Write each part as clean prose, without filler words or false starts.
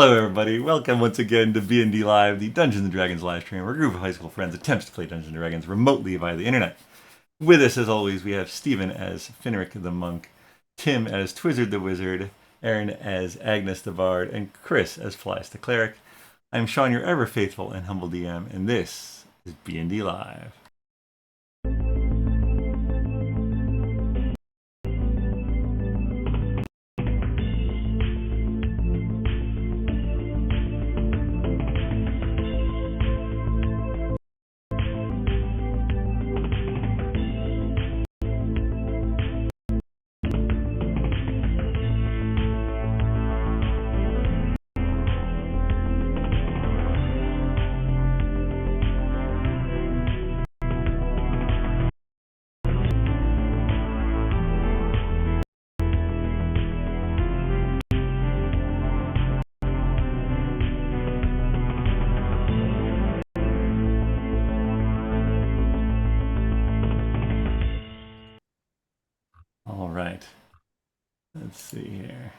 Hello, everybody. Welcome once again to BND Live, the Dungeons and Dragons live stream, where a group of high school friends attempts to play Dungeons and Dragons remotely via the internet. With us, as always, we have Stephen as Finric the monk, Tim as Twizzard the wizard, Erin as Agnes the bard, and Chris as Paelias the cleric. I'm Shawn, your ever faithful and humble DM, and this is BND Live. All right. Let's see here.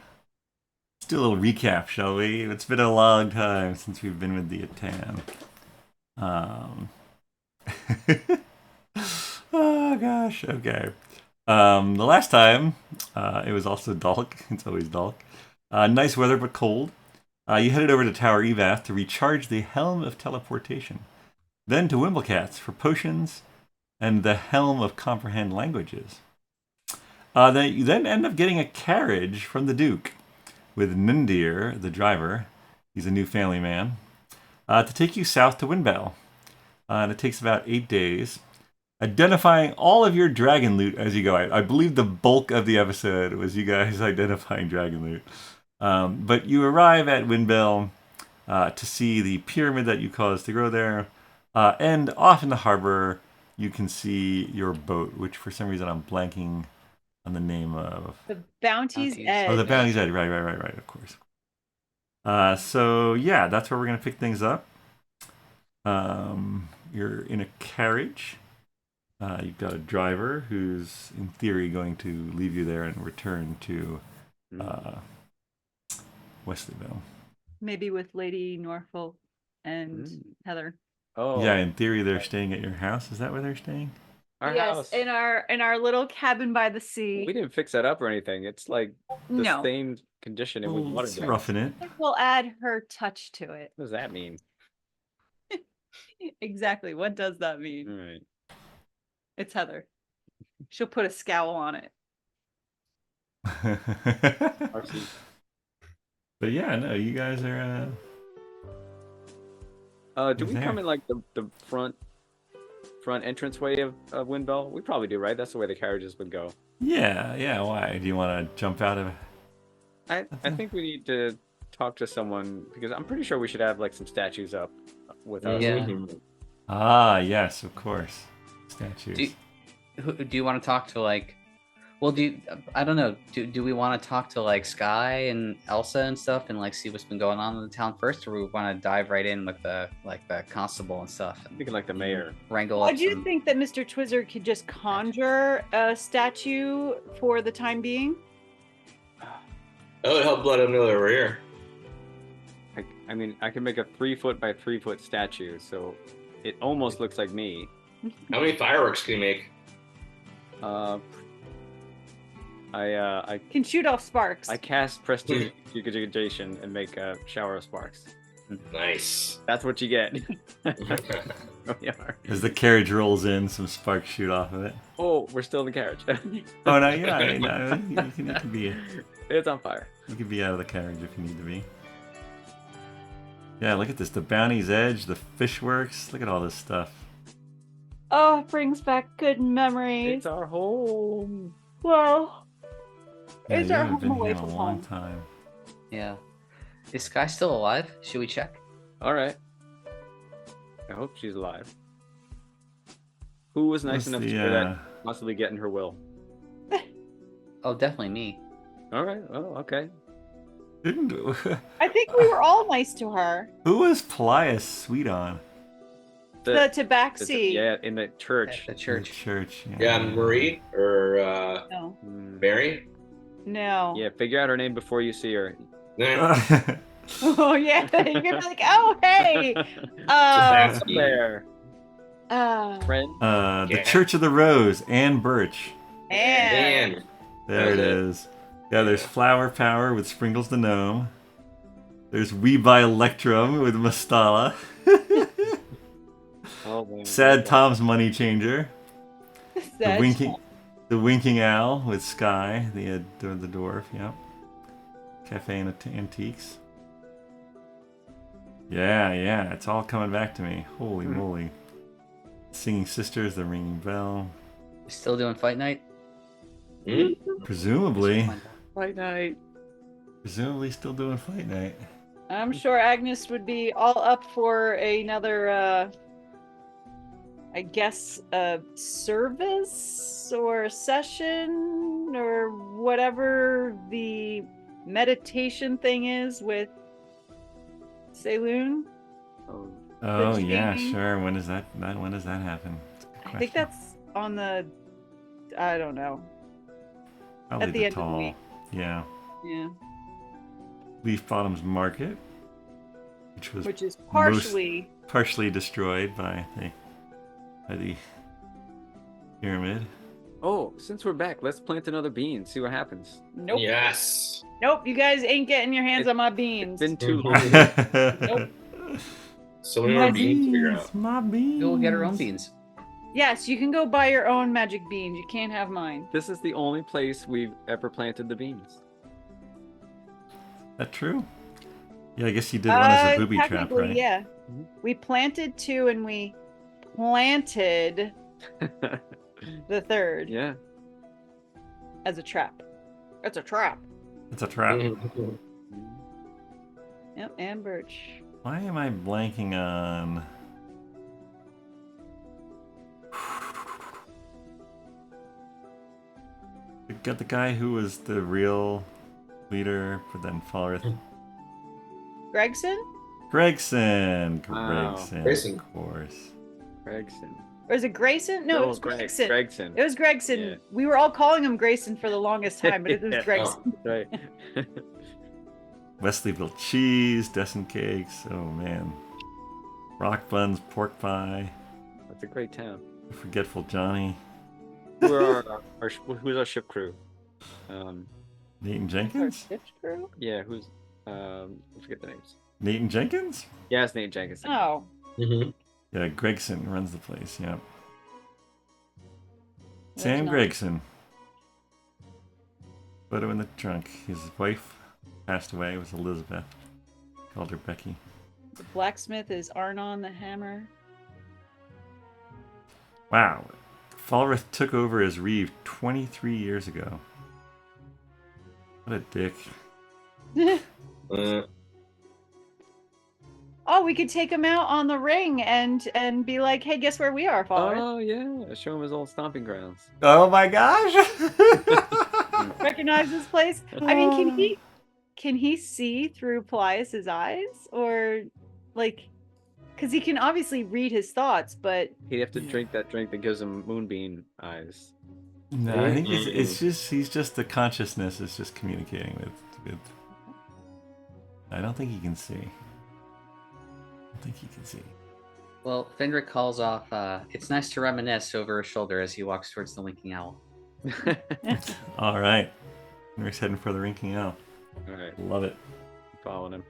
Let's do a little recap, shall we? It's been a long time since we've been with the Atam. Oh gosh, okay. The last time, it was also dark. It's always dark. Nice weather, but cold. You headed over to Tower Evath to recharge the Helm of Teleportation. Then to Wimblecats for potions and the Helm of Comprehend Languages. Then you then end up getting a carriage from the Duke with Nindir, the driver. He's a new family man. To take you south to Windbell. And it takes about 8 days. Identifying all of your dragon loot as you go. I believe the bulk of the episode was you guys identifying dragon loot. But you arrive at Windbell to see the pyramid that you caused to grow there. And off in the harbor, you can see your boat, which for some reason I'm blanking on the name of. The Bounty's Edge. Oh, the Bounty's Edge. Right, of course. So, yeah, that's where we're going to pick things up. You're in a carriage. You've got a driver who's, in theory, going to leave you there and return to Westerville. Maybe with Lady Norfolk and Heather. Oh, yeah. In theory, they're staying at your house. Is that where they're staying? Our yes, house. in our little cabin by the sea. We didn't fix that up or anything. It's like the No. same condition it was water. Let's roughen it. We'll add her touch to it. What does that mean? Exactly. What does that mean? All right. It's Heather. She'll put a scowl on it. But yeah, no, you guys are. Do we come in like the front entranceway of Windbell? We probably do, right? That's the way the carriages would go. Yeah. Why? Do you want to jump out of? I think we need to talk to someone because I'm pretty sure we should have like some statues up with us. Yeah. Ah, yes, of course. Statues. Do you want to talk to like? Well, I don't know. Do we want to talk to like Skye and Elsa and stuff and like see what's been going on in the town first, or we want to dive right in with the constable and stuff? I'm thinking like the mayor. Wrangle. I do think that Mr. Twizzard could just conjure a statue for the time being. That would help let him know that we're here. I mean, I can make a 3-foot by 3-foot statue, so it almost looks like me. How many fireworks can you make? I Can shoot off sparks. I cast prestidigitation and make a shower of sparks. Nice. That's what you get. We are. As the carriage rolls in, some sparks shoot off of it. Oh, we're still in the carriage. Oh no, yeah, no, you can be. It's on fire. You can be out of the carriage if you need to be. Yeah, look at this. The Bounty's Edge, the Fishworks. Look at all this stuff. Oh, it brings back good memories. It's our home. Well, Yeah, it's you our haven't home been away here in a from long home. time. Yeah. Is Skye still alive? Should we check? All right. I hope she's alive. Who was nice What's enough the, to do that? Possibly get in her will. Oh, definitely me. All right. Oh, okay. Didn't I think we were all nice to her. who was Paelias sweet on? The tabaxi. Yeah, in the church. The The church. church. Yeah, Marie or No. Mm. Mary. No. Yeah, figure out her name before you see her. Nah. Oh yeah, you're gonna be like, oh hey, That's There, friend. The Yeah. Church of the Rose and Birch. and Man. There it That was it. is. Yeah, there's Yeah. Flower Power with Sprinkles the Gnome. There's We by Electrum with Mastala. Oh man. Sad Tom's Money Changer. The Sad Winking Owl with Skye, the dwarf, yeah. Cafe and Antiques. Yeah, it's all coming back to me. Holy moly. Singing Sisters, The Ringing Bell. Still doing fight night? Hmm? Presumably Fight night. still doing Fight Night. I'm sure Agnes would be all up for another, I guess, a service or a session or whatever the meditation thing is with Saloon. Oh, Oh The yeah, changing- sure. When does that happen? That's a good I think question. that's on the, I don't know. Probably at the end of the tall. week. Yeah. Yeah, Leaf Bottom's Market, which was which is partially. partially destroyed by the pyramid. oh, since we're back, let's plant another bean. See what happens. Nope. Yes. Nope. You guys ain't getting your hands It- on my beans. It's been too long. Nope. So many more My beans to figure out. My beans. We'll get our own beans. Yes, you can go buy your own magic beans. You can't have mine. This is the only place we've ever planted the beans. That true? Yeah, I guess you did one as a booby trap, technically, right? Yeah. Mhm. We planted 2 and we planted the 3rd Yeah. as a trap. It's a trap. It's a trap. Mhm. Yep, and birch. Why am I blanking on? We got the guy who was the real leader, but then Falrith. Gregson? Gregson. Wow. Gregson. Of course. Gregson. Or is it Grayson? No, it was Greg- Gregson. Gregson. It was Gregson. Yeah. We were all calling him Grayson for the longest time, but it was Yeah. Gregson. Right. Wesleyville cheese, Descent cakes. Oh man. Rock buns, pork pie, That's a great town. forgetful Johnny, Who are who's our ship crew? Nathan Our Jenkins. ship's crew? Yeah, who's I forget the names. Nathan Jenkins. Yeah, it's Nate Jenkins. Oh. Mhm. Yeah, Gregson runs the place. Yeah. That's Sam not- Gregson. Photo in the trunk. His wife passed away. It was Elizabeth. Called her Becky. The blacksmith is Arnon the Hammer. Wow. Falrith took over as Reeve 23 years ago. What a dick. Oh, we could take him out on the ring and be like, hey, guess where we are, Father? Oh yeah, show him his old stomping grounds. Oh my gosh! Recognize this place? I mean, can he see through Paelias's eyes? Or like, because he can obviously read his thoughts, but He'd have to drink that drink that gives him moonbeam eyes. No, I think it's just he's just the consciousness is just communicating with. I don't think he can see. I don't think he can see. Well, Finric calls off, it's nice to reminisce over his shoulder as he walks towards the winking owl. All right, Rick's heading for the Rinking Owl. All right, Love it. following him.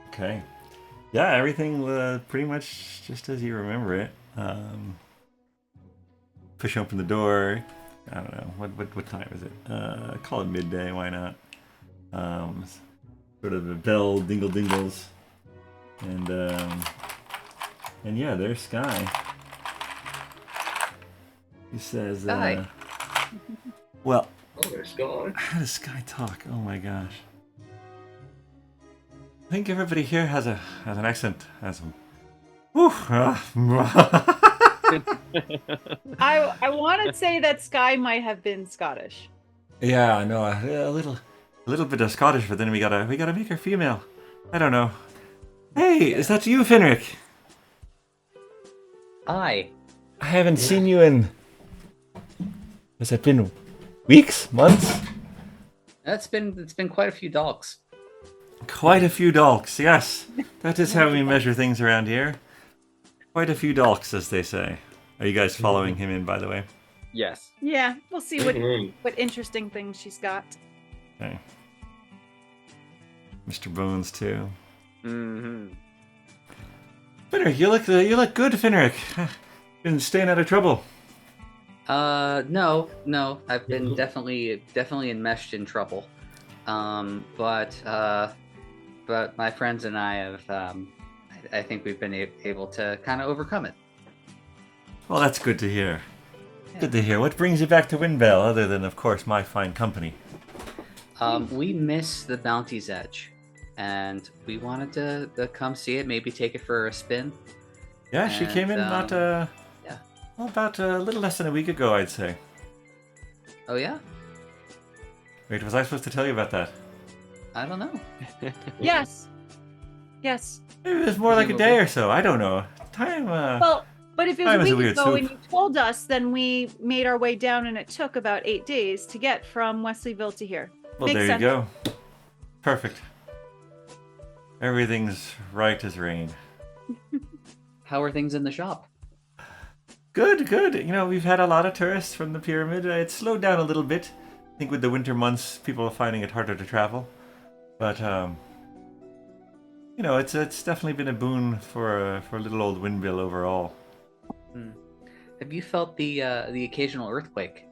Okay. Yeah, everything pretty much just as you remember it. Push open the door. I don't know what time is it. Call it midday. Why not? Sort of a bell dingles, and yeah, there's Skye. He says, Skye. well, Oh, there's gone. how does Skye talk? Oh my gosh. I think everybody here has an accent. Has a. I want to say that Skye might have been Scottish. Yeah, I know a little bit of Scottish, but then we gotta make her female. I don't know. Hey, is that you, Finric? Aye. I haven't seen you in. Has it been weeks, months? It's been quite a few dogs. Quite a few dolks, yes. That is how we measure things around here. Quite a few dolks, as they say. Are you guys following him in, by the way? Yes. Yeah, we'll see what interesting things she's got. Okay. Mr. Bones, too. Mm-hmm. Finric, you look good, Finric. Been staying out of trouble. No. I've been definitely enmeshed in trouble. But my friends and I have, I think we've been able to kind of overcome it. Well, that's good to hear. Yeah. Good to hear. What brings you back to Windbell, other than, of course, my fine company? We miss the Bounty's Edge, and we wanted to come see it, maybe take it for a spin. Yeah, she came in And, about a little less than a week ago, I'd say. Oh yeah? Wait, was I supposed to tell you about that? I don't know. Yes. Yes. It was more like a day or so. I don't know. Time. Well, but if it Time was is a a week weird ago and soup. you told us, then we made our way down, and it took about 8 days to get from Wesleyville to here. Well, Makes there sense. you go. Perfect. Everything's right as rain. How are things in the shop? Good, good. You know, we've had a lot of tourists from the pyramid. It's slowed down a little bit. I think with the winter months, people are finding it harder to travel. But you know, it's definitely been a boon for little old Windmill overall. Have you felt the occasional earthquake?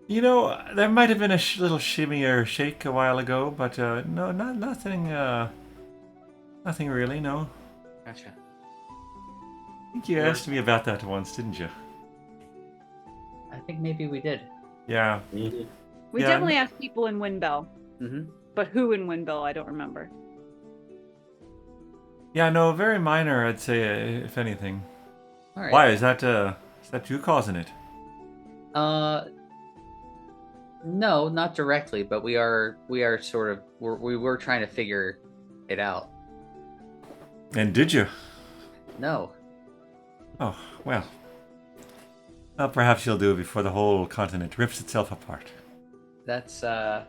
You know, there might have been a little shimmy or shake a while ago, but no, nothing. Nothing really. No. Gotcha. I think you asked me about that once, didn't you? I think maybe we did. Yeah. Mhm. We Yeah, definitely asked people in Windbell, Mm-hmm. but who in Windbell, I don't remember. Yeah. No, very minor, I'd say, if anything. All right. Why is that you causing it? No, not directly, but we are sort of we were trying to figure it out. And did you? No. Oh, well. Well, perhaps you'll do it before the whole continent rips itself apart. That's I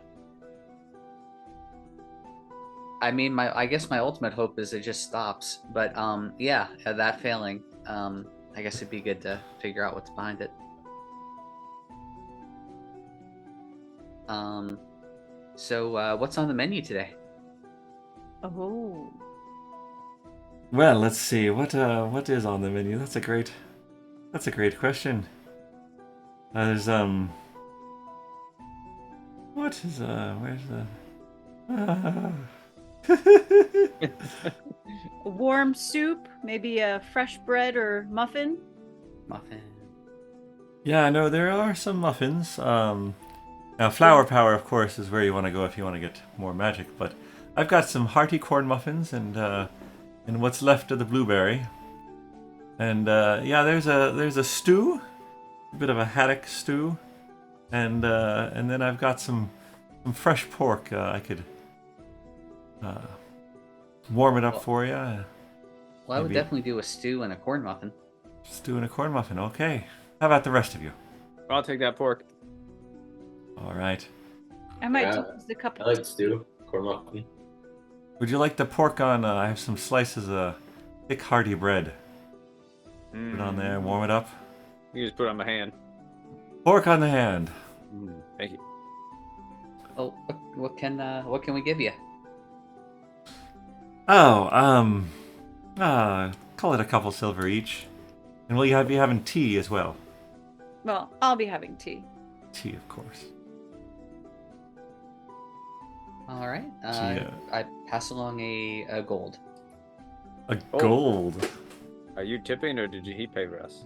mean, I guess my ultimate hope is it just stops. But yeah, that failing, I guess it'd be good to figure out what's behind it. So what's on the menu today? Oh. Well, let's see. What is on the menu? That's a great question. There's what is where's the A warm soup, maybe a fresh bread or muffin. Muffin. Yeah, no, there are some muffins. Now flower power, of course, is where you want to go if you want to get more magic. But I've got some hearty corn muffins and what's left of the blueberry. And yeah, there's a stew, a bit of a haddock stew, and then I've got some fresh pork. I could warm it up for you. Well, I would Maybe. definitely do a stew and a corn muffin. Stew and a corn muffin. Okay. How about the rest of you? I'll take that pork. All right. I might Yeah, take just a couple. I like stew, corn muffin. Would you like the pork on? I have some slices of thick, hearty bread. Put it on there, warm it up. You just put it on my hand. Pork on the hand. Thank you. Oh, what can we give you? Oh, call it a couple silver each. And will you be having tea as well? Well, I'll be having tea. Tea, of course. All right. Yeah. I pass along a gold. A Oh. gold. Are you tipping or did he pay for us?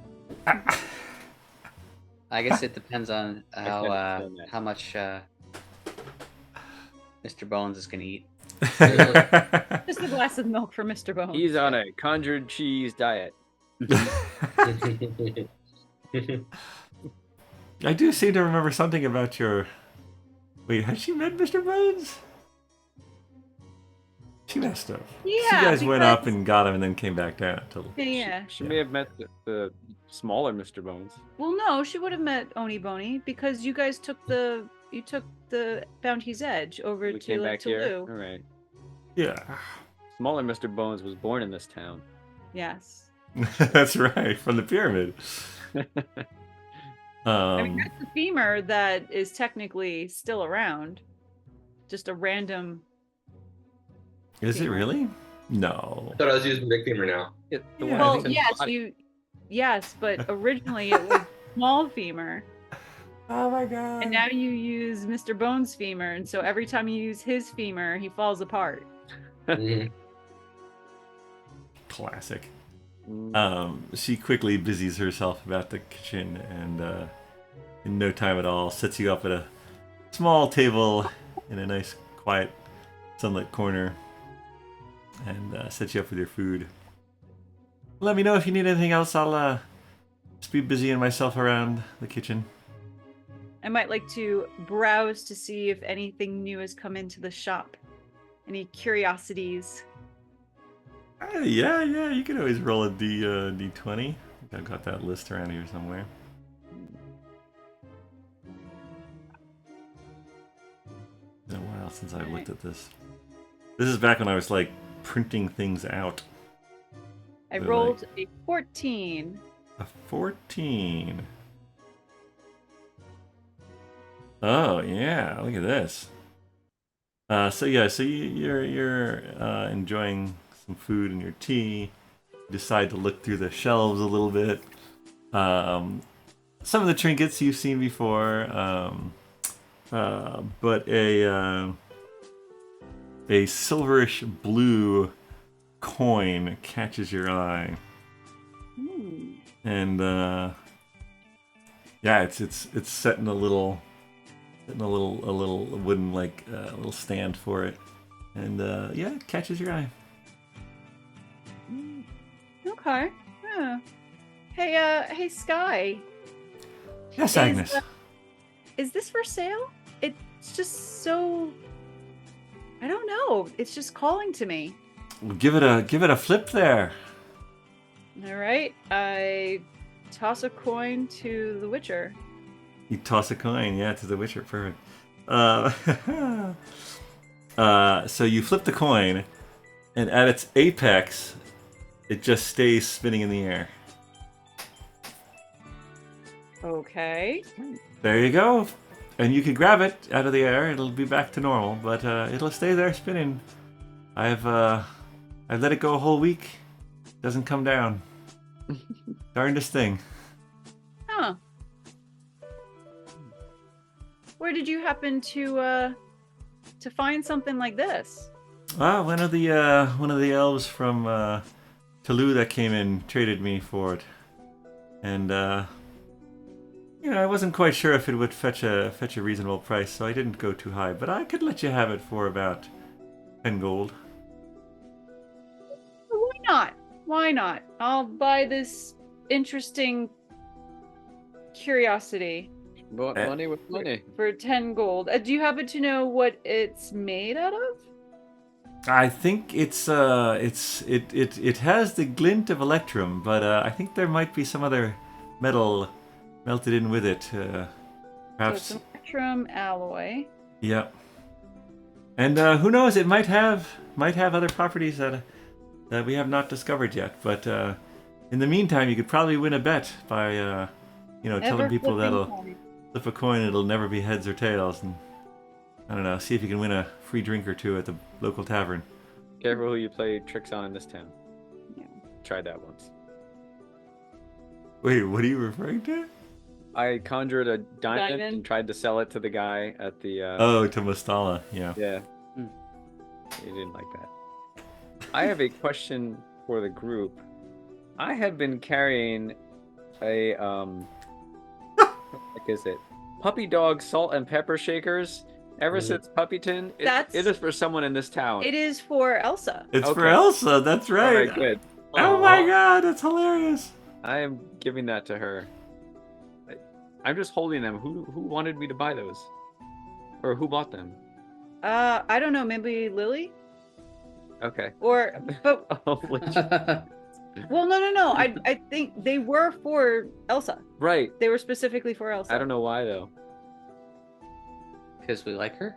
I guess it depends on can't understand that. how much Mr. Bones is gonna eat. Just a glass of milk for Mr. Bones. He's on a conjured cheese diet. I do seem to remember something about your... Wait, has she met Mr. Bones? She messed up. Yeah, you guys went up because- and got him and then came back down. Yeah. She may have met the smaller Mr. Bones. Well, no, she would have met Oni Boni because you guys took the took the Bounty's Edge over We to came like back here. All Toulouse. right. Yeah. Smaller Mr. Bones was born in this town. Yes. That's right, from the pyramid. I mean, Um, that's the femur that is technically still around. Just a random. is it femur. really? No. I thought I was using big femur now. The Yeah. one Well, that's in the yes, body. yes, but originally it was small femur, Oh my god. and now you use Mr. Bones' femur, and so every time you use his femur, he falls apart. Mhm. Classic. Mm. She quickly busies herself about the kitchen and in no time at all sets you up at a small table in a nice, quiet, sunlit corner and sets you up with your food. Let me know if you need anything else. I'll just be busying myself around the kitchen. I might like to browse to see if anything new has come into the shop. Any curiosities? Yeah, you can always roll a D20. I think I've got that list around here somewhere. It's been a while since I've looked at this. This is back when I was like printing things out. I They're rolled a 14. A 14. Oh yeah, look at this. So you're enjoying some food and your tea. You decide to look through the shelves a little bit. Some of the trinkets you've seen before, but a silverish blue coin catches your eye, and yeah, it's set in a little wooden little stand for it, and yeah, it catches your eye. Okay. Yeah. Hey, Skye. Yes, Agnes. Is this for sale? It's just so. I don't know. It's just calling to me. Well, give it a flip there. All right. I toss a coin to the Witcher. You toss a coin, yeah, to the Witcher. Perfect. So you flip the coin, and at its apex, it just stays spinning in the air. Okay. There you go. And you can grab it out of the air. It'll be back to normal, but it'll stay there spinning. I've let it go a whole week. Doesn't come down. Darndest thing. Huh. Where did you happen to find something like this? Well, one of the elves from Toulouse that came in traded me for it, and I wasn't quite sure if it would fetch a reasonable price, so I didn't go too high. But I could let you have it for about 10 gold. Why not? Why not? I'll buy this interesting curiosity But money with money. for 10 gold. Do you happen to know what it's made out of? I think it has the glint of electrum, but I think there might be some other metal melted in with it. Perhaps. So it's an electrum alloy. Yeah. And who knows? It might have other properties that we have not discovered yet. But in the meantime, you could probably win a bet by telling people that'll flip a coin, it'll never be heads or tails, and I don't know, see if you can win a free drink or two at the local tavern. Careful who you play tricks on in this town. Yeah. Tried that once. Wait, what are you referring to? I conjured a diamond and tried to sell it to the guy at the. Oh, to Mustala, yeah. Yeah. He didn't like that. I have a question for the group. I have been carrying a what is it? Puppy dog salt and pepper shakers ever since Puppyton. It is for someone in this town. It is for Elsa. It's for Okay. Elsa, that's right. All right, good. Oh my god, that's hilarious. I am giving that to her. I'm just holding them. Who wanted me to buy those? Or who bought them? I don't know, maybe Lily? Okay. But Oh, legit. well, no. I think they were for Elsa. Right. They were specifically for Elsa. I don't know why though. because we like her.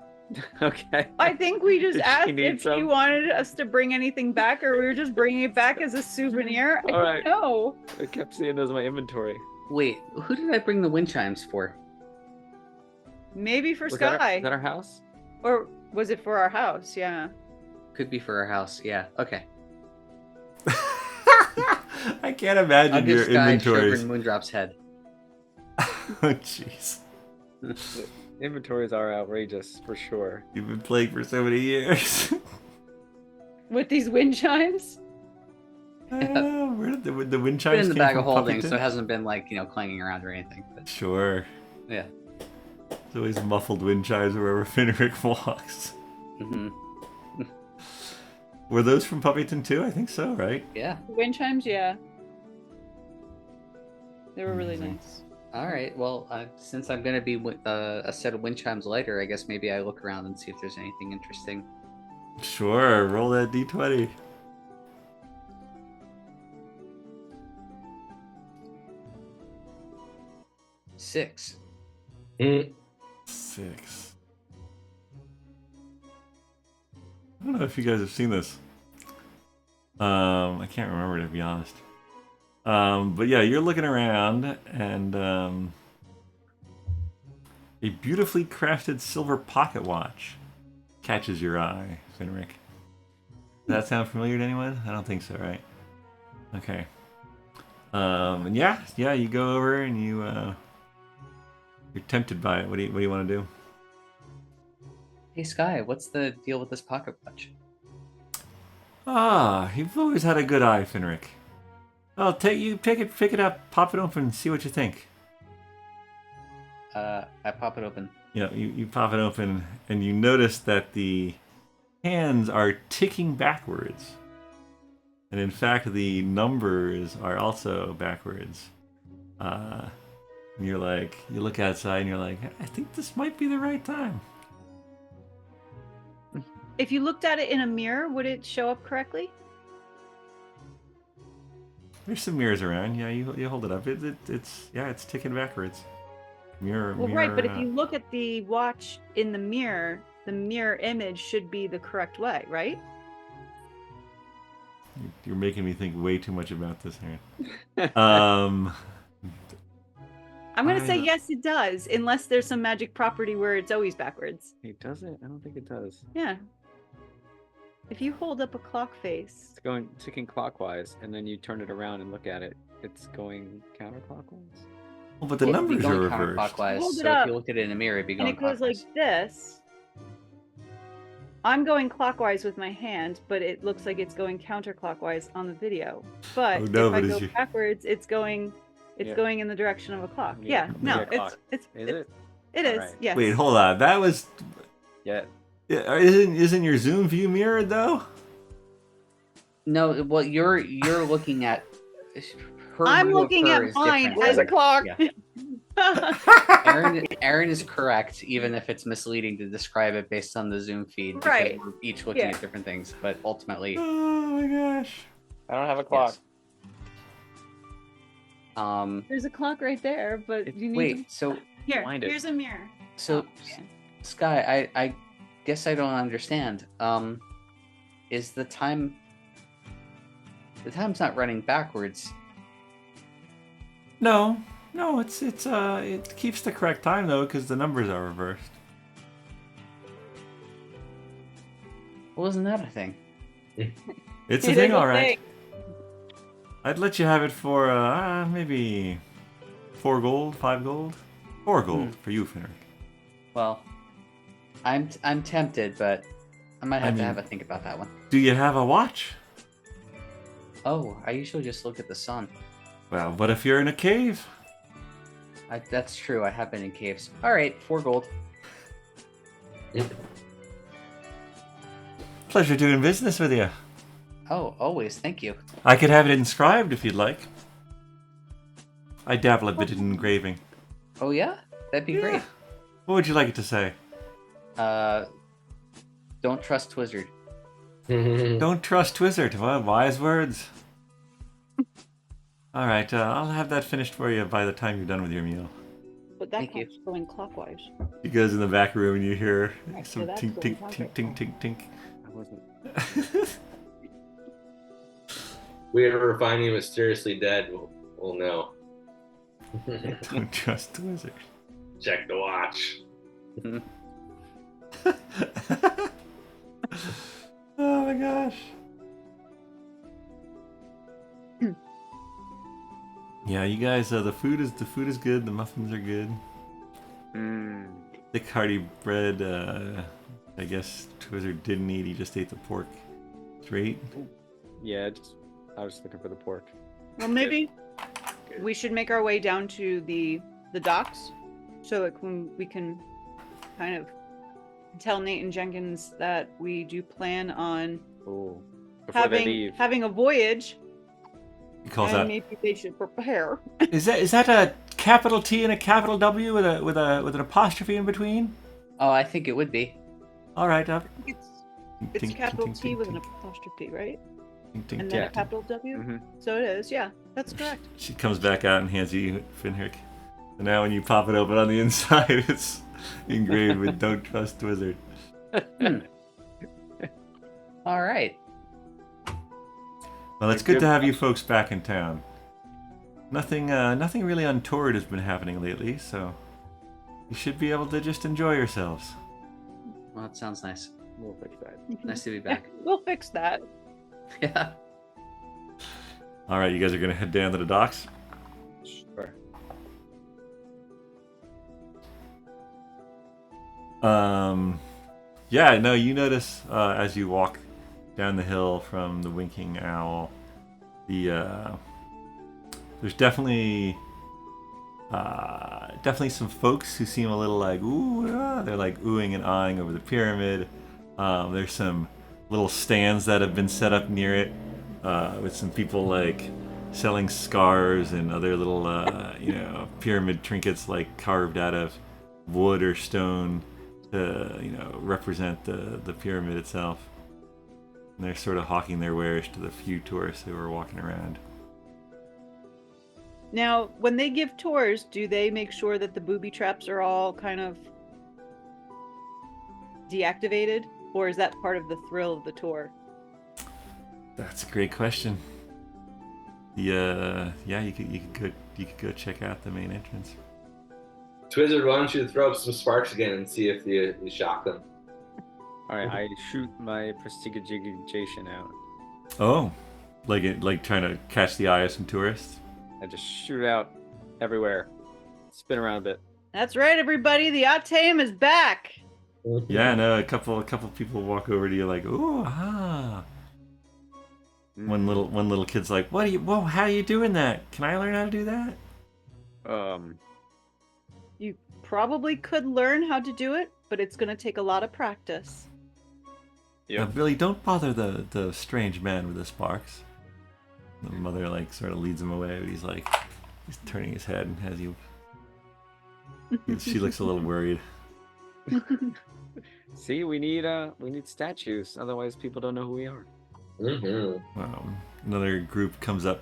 Okay. I think we just Did she asked need if she some? wanted us to bring anything back, or we were just bringing it back as a souvenir. I All right. don't know. I kept seeing those in my inventory. Wait, who did I bring the wind chimes for? Maybe for Was that Skye, is that our house? or was it for our house? Yeah. Could be for our house. Yeah. Okay. I can't I'll imagine give your Skye inventories. Sherburne Moondrop's head. Oh, jeez. Inventories are outrageous for sure. You've been playing for so many years. With these wind chimes. Where did the wind It's chimes been in the came bag from of holding, Puffington? so it hasn't been like clanging around or anything. But Sure. yeah. There's always muffled wind chimes wherever Finric walks. hmm Were those from Puffington too? I think so, right? Yeah. Wind chimes, yeah. They were really Amazing. nice. All right. Well, since I'm gonna be with a set of wind chimes later, I guess maybe I look around and see if there's anything interesting. Sure, roll that d20. Six. 6. I don't know if you guys have seen this. I can't remember, to be honest. But yeah, you're looking around, and a beautifully crafted silver pocket watch catches your eye, Finric. Does that sound familiar to anyone? I don't think so, right? Okay. And yeah, you go over and you're tempted by it. What do you want to do? Hey Skye, what's the deal with this pocket watch? Ah, you've always had a good eye, Finric. I'll take it, pick it up, pop it open, and see what you think. I pop it open. You pop it open, and you notice that the hands are ticking backwards. And in fact, the numbers are also backwards. And you're like, you look outside, and you're like, I think this might be the right time. If you looked at it in a mirror, would it show up correctly? There's some mirrors around. Yeah, you hold it up. It's ticking backwards. Mirror. Well, mirror right, but or if not. you look at the watch in the mirror image should be the correct way, right? You're making me think way too much about this, Erin. I'm going to say I- yes, it does, unless there's some magic property where it's always backwards. It doesn't? I don't think it does. Yeah. If you hold up a clock face, It's ticking clockwise, and then you turn it around and look at it. It's going counterclockwise. Well, but the It'd be numbers are going reversed. counterclockwise, Hold it so if up, you looked at it in a mirror, it'd be and going it goes clockwise. like this, I'm going clockwise with my hand, but it looks like it's going counterclockwise on the video. But Oh, no, if I but go is you- backwards, it's going Yeah. going in the direction of a clock. Yeah, Yeah, no, yeah, clock. it's Is it? it is. Alright. Yes. Wait, hold on. That was. Yeah. Yeah, isn't your Zoom view mirrored though? No, well, you're looking at. Her I'm view of looking her at is mine different as a than- clock. Yeah. Aaron is correct, even if it's misleading to describe it based on the Zoom feed. Because Right. we're each looking Yeah. at different things, but ultimately, Oh my gosh. I don't have a clock. yes. There's a clock right there, but you need Wait, so here. Blind it. Here's a mirror. so Oh, yeah. Skye, I guess I don't understand. Is the time's not running backwards? No, it keeps the correct time though because the numbers are reversed. Well, isn't that a thing? It's a It thing, is all a right. thing. I'd let you have it for maybe 4 gold, 5 gold, 4 gold for you, Finric. Well, I'm tempted, but I might have to mean- have a think about that one. Do you have a watch? Oh, I usually just look at the sun. Well, what if you're in a cave? That's true. I have been in caves. All right, 4 gold. Pleasure doing business with you. Oh, always. Thank you. I could have it inscribed if you'd like. I dabble a bit in engraving. Oh yeah, that'd be great. What would you like it to say? Don't trust Twizzard. Don't trust Twizzard. Well, wise words. All right, I'll have that finished for you by the time you're done with your meal. But that Thank you. part's going clockwise. He goes in the back room and you hear Right, so some that's tink, going tink, tink, tink, tink, I wasn't. tink. We ever find you mysteriously dead, we'll know. Don't trust the wizard. Check the watch. Oh my gosh. Yeah, you guys. The food is good. The muffins are good. Mm. Thick hearty bread. I guess Wizard didn't eat. He just ate the pork straight. Yeah, I was looking for the pork. Well, maybe we should make our way down to the docks, so that we can kind of tell Nate and Jenkins that we do plan on Oh, before they leave. having a voyage, He calls and out. maybe they should prepare. Is that a capital T and a capital W with an apostrophe in between? Oh, I think it would be. All right. It's capital T with an apostrophe, right? And then Yeah. a capital W. Mhm. So it is. Yeah, that's correct. She comes back out and hands you Finric. And now when you pop it open on the inside, it's engraved with "Don't trust wizard." All right. Well, it's good to have you folks back in town. Nothing really untoward has been happening lately, so you should be able to just enjoy yourselves. Well, that sounds nice. We'll fix that. Nice to be Yeah, back. we'll fix that. Yeah. All right, you guys are gonna head down to the docks. Sure. Yeah, no, you notice as you walk down the hill from the Winking Owl, there's definitely some folks who seem a little like they're like oohing and ahhing over the pyramid. There's some little stands that have been set up near it with some people like selling scars and other little pyramid trinkets like carved out of wood or stone to represent the pyramid itself. And they're sort of hawking their wares to the few tourists who are walking around. Now, when they give tours, do they make sure that the booby traps are all kind of deactivated, or is that part of the thrill of the tour? That's a great question. You could go check out the main entrance. Twizzard, why don't you throw up some sparks again and see if you shock them? All right, I shoot my prestidigitation out. Oh, like trying to catch the eye of some tourists. I just shoot it out everywhere. Spin around a bit. That's right, everybody. The Atem is back. Yeah, no, a couple people walk over to you like, ooh, ah. One little kid's like, how are you doing that? Can I learn how to do that? You probably could learn how to do it, but it's going to take a lot of practice. Yeah. Billy, don't bother the strange man with the sparks. The mother like sort of leads him away, but he's turning his head and has you. She looks a little worried. See, we need statues. Otherwise, people don't know who we are. Mm-hmm. Another group comes up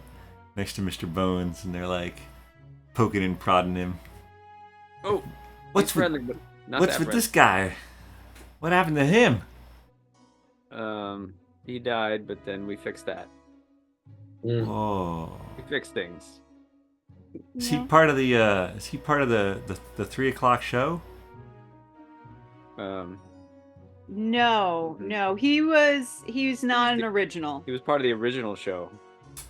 next to Mr. Bones, and they're like poking and prodding him. Oh, What's he's friendly, but not What's that with friendly. this guy? What happened to him? He died, but then we fixed that. Mm. Oh, We fixed things. is he part of the 3:00 show? No, he's not an original. He was part of the original show.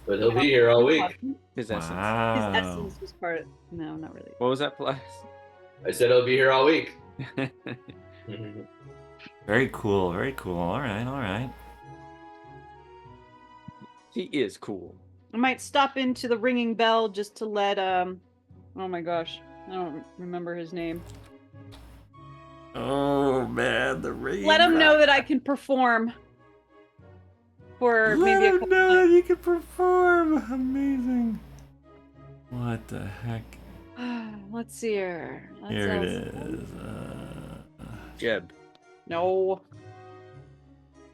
But he'll be here all week. His essence. Wow. His essence was part of... No, not really. What was that, Paelias? I said he'll be here all week. Very cool. Very cool. All right. He is cool. I might stop into the Ringing Bell just to let oh my gosh, I don't remember his name. Oh man, the ring. Let him know that I can perform for maybe a couple know that months. you can perform. Amazing. What the heck? Let's see here. Here it is. Jeb. No.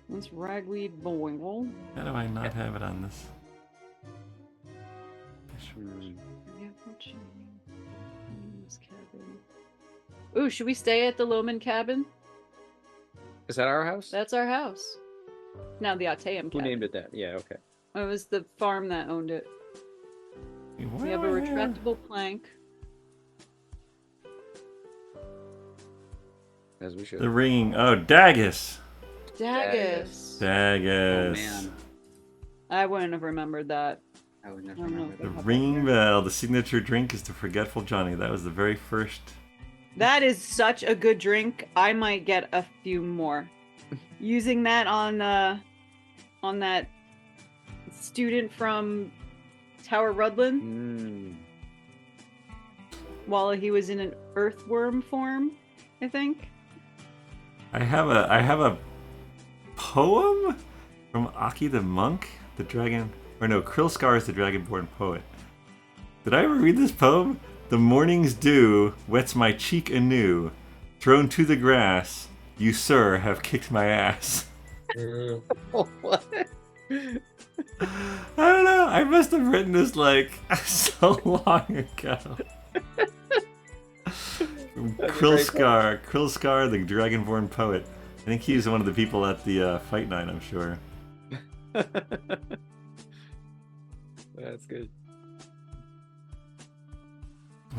That's Ragweed Boingle. How do I not have it on this? Ooh, should we stay at the Loman cabin? Is that our house? That's our house. Now the Ateum cabin. Who named it that? Yeah, okay. It was the farm that owned it. We have a retractable plank. As we should. The ring. Oh, Daggis. Daggis. Daggis. Oh man, I wouldn't have remembered that. I would never I don't know remember if The they have ring bell. The signature drink is the Forgetful Johnny. That was the very first. That is such a good drink. I might get a few more. Using that on that student from Tower Rudlin Mm. while he was in an earthworm form, I think. I have a poem from Aki the monk, the dragon, or no, Krilskar is the dragonborn poet. Did I ever read this poem? The morning's dew wets my cheek anew. Thrown to the grass, you, sir, have kicked my ass. Oh, what? I don't know. I must have written this like so long ago. From Krilskar, the dragonborn poet. I think he was one of the people at the fight night, I'm sure. That's good.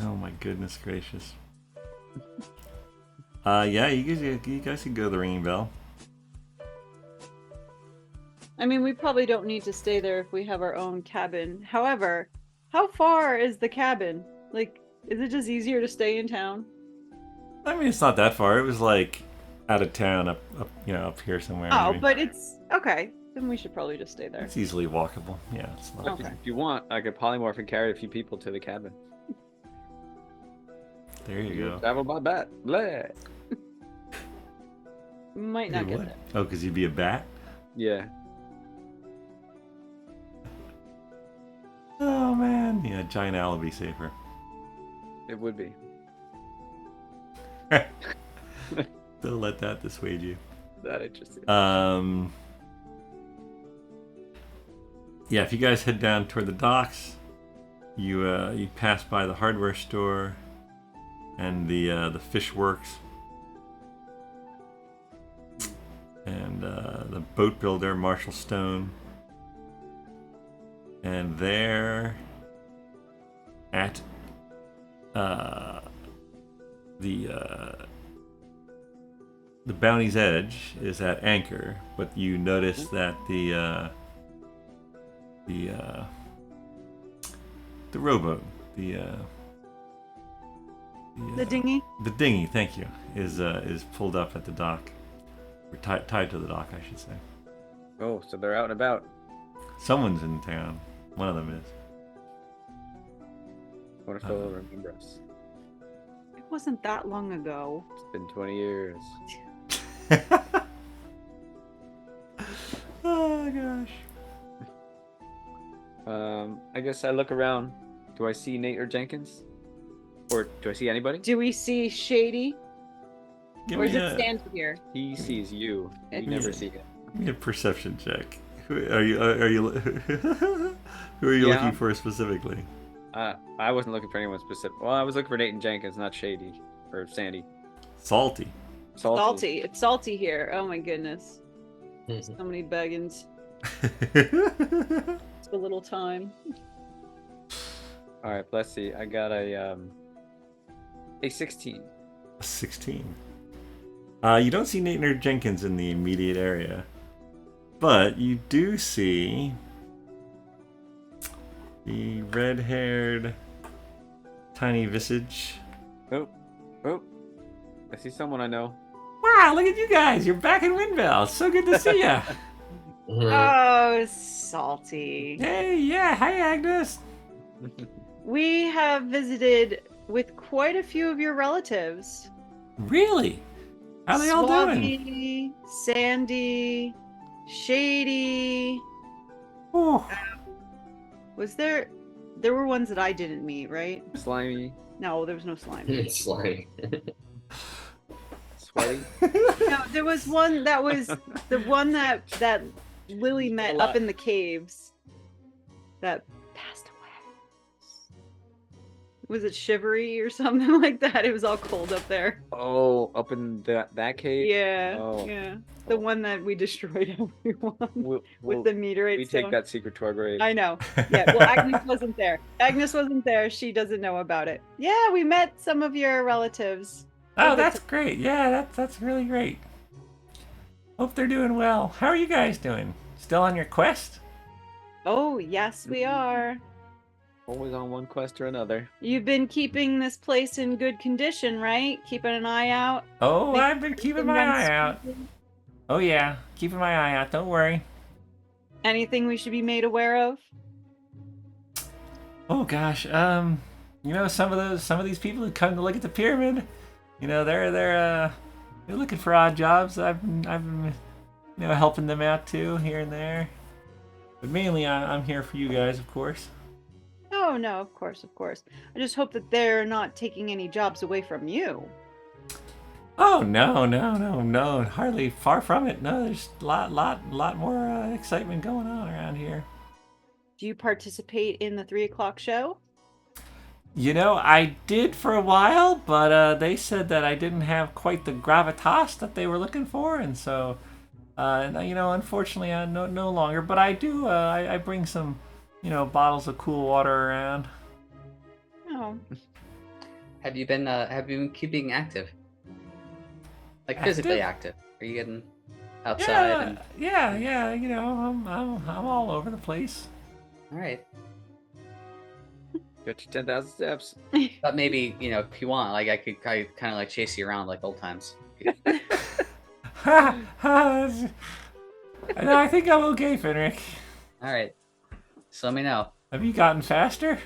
Oh my goodness gracious. Yeah, you guys can go to the ringing bell. I mean, we probably don't need to stay there if we have our own cabin. However, how far is the cabin? Like, is it just easier to stay in town? I mean, it's not that far. It was like out of town, up up here somewhere. Oh, maybe. but it's okay. Then we should probably just stay there. It's easily walkable. Yeah, it's not. Okay. If you want, I could polymorph and carry a few people to the cabin. There you go. Travel by bat. Blah. Might not Hey, get what? that. Oh, because you'd be a bat? Yeah. Oh man, yeah, giant owl would be safer. It would be. Don't let that dissuade you. That interesting. Yeah, if you guys head down toward the docks, you pass by the hardware store and the fish works and the boat builder Marshall Stone, and there at the Bounty's Edge is at anchor, but you notice that the rowboat, The dinghy? the dinghy, thank you, is pulled up at the dock, or tied to the dock, I should say. Oh, so they're out and about. Someone's in town. One of them is. I wonder if they'll remember us. It wasn't that long ago. It's been 20 years. Oh gosh. I guess I look around. Do I see Nate or Jenkins? Or do I see anybody? Do we see Shady? Give Or me is it a, standing here? He sees you. You Okay. never see him. give me a perception check. Who are you? Who are you Yeah. looking for specifically? I wasn't looking for anyone specific. Well, I was looking for Nate and Jenkins, not Shady or Sandy. Salty. Salty. It's salty here. Oh my goodness. So many beggins. It's a little time. All right, let's see. I got a 16. 16. You don't see Nate or Jenkins in the immediate area, but you do see the red-haired, tiny visage. Oh, I see someone I know. Wow, look at you guys! You're back in Windbell. It's so good to see ya. Oh, salty. Hey, yeah, hi Agnes. We have visited with quite a few of your relatives. Really? How they all doing? Swabby, Sandy, Shady. Oh, Was there were ones that I didn't meet, right? Slimy, No, there was no slime. It's like sweaty. No, there was one that was the one that Lily met up in the caves that passed away. was it shivery or something like that? It was all cold up there. Oh, up in that cave. Yeah, Oh. yeah. The one that we destroyed everyone with the meteorite we stone. take that secret to our grave. I know. Yeah, well, Agnes wasn't there. Agnes wasn't there. She doesn't know about it. Yeah, we met some of your relatives. Oh, that's great. Yeah, that's really great. Hope they're doing well. How are you guys doing? Still on your quest? Oh, yes, we are. Always on one quest or another. You've been keeping this place in good condition, right? Keeping an eye out. Oh, I've been keeping my eye out. Oh yeah, keeping my eye out. Don't worry. Anything we should be made aware of? Oh gosh, you know, some of these people who come to look at the pyramid, you know, they're looking for odd jobs. I've been you know, helping them out too here and there, but mainly I'm here for you guys, of course. Oh no, of course, of course. I just hope that they're not taking any jobs away from you. Oh no, hardly, far from it. No, there's a lot more excitement going on around here. Do you participate in the 3 o'clock show? You know, I did for a while, but they said that I didn't have quite the gravitas that they were looking for, and so, you know, unfortunately, no longer. But I do, I bring some, you know, bottles of cool water around. Oh. Have you been keeping active? Like physically active? Are you getting outside? Yeah. You know, I'm all over the place. All right. Get your 10,000 steps. But maybe, you know, if you want, like I could kind of like chase you around like old times. No, I think I'm okay, Finric. All right. So let me know. Have you gotten faster?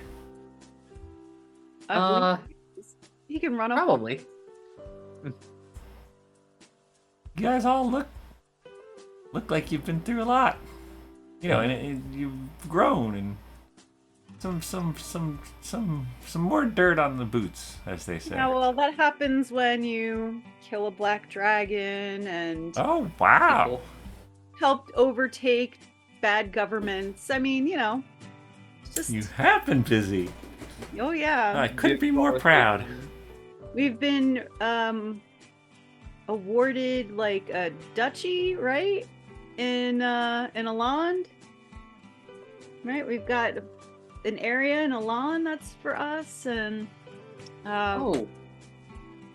He can run up. Probably. You guys all look like you've been through a lot. You know, and you've grown, and some more dirt on the boots, as they say. Yeah, well, that happens when you kill a black dragon and Oh wow! helped overtake bad governments. I mean, you know, it's just. You have been busy. Oh yeah. I couldn't be more proud. We've been awarded like a duchy, right? In Aland. Right? We've got an area in Aland that's for us, and Oh.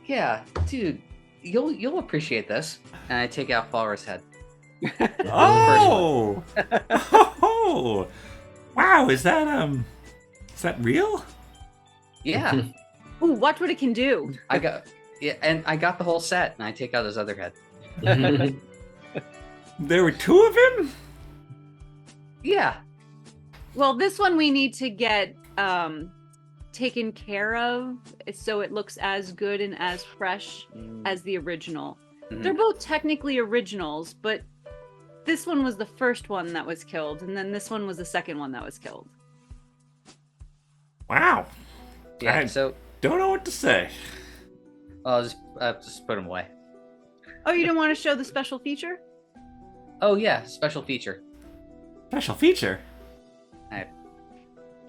Yeah, dude. You'll appreciate this. And I take out Falra's head. Oh! Oh! Wow, is that real? Yeah. ooh, watch what it can do. I got the whole set, and I take out his other head. There were two of him? Yeah. Well, this one we need to get taken care of so it looks as good and as fresh as the original. Mhm. They're both technically originals, but this one was the first one that was killed, and then this one was the second one that was killed. Wow. Yeah. I So don't know what to say. I'll just put him away. Oh, you don't want to show the special feature? Oh yeah, special feature. Special feature.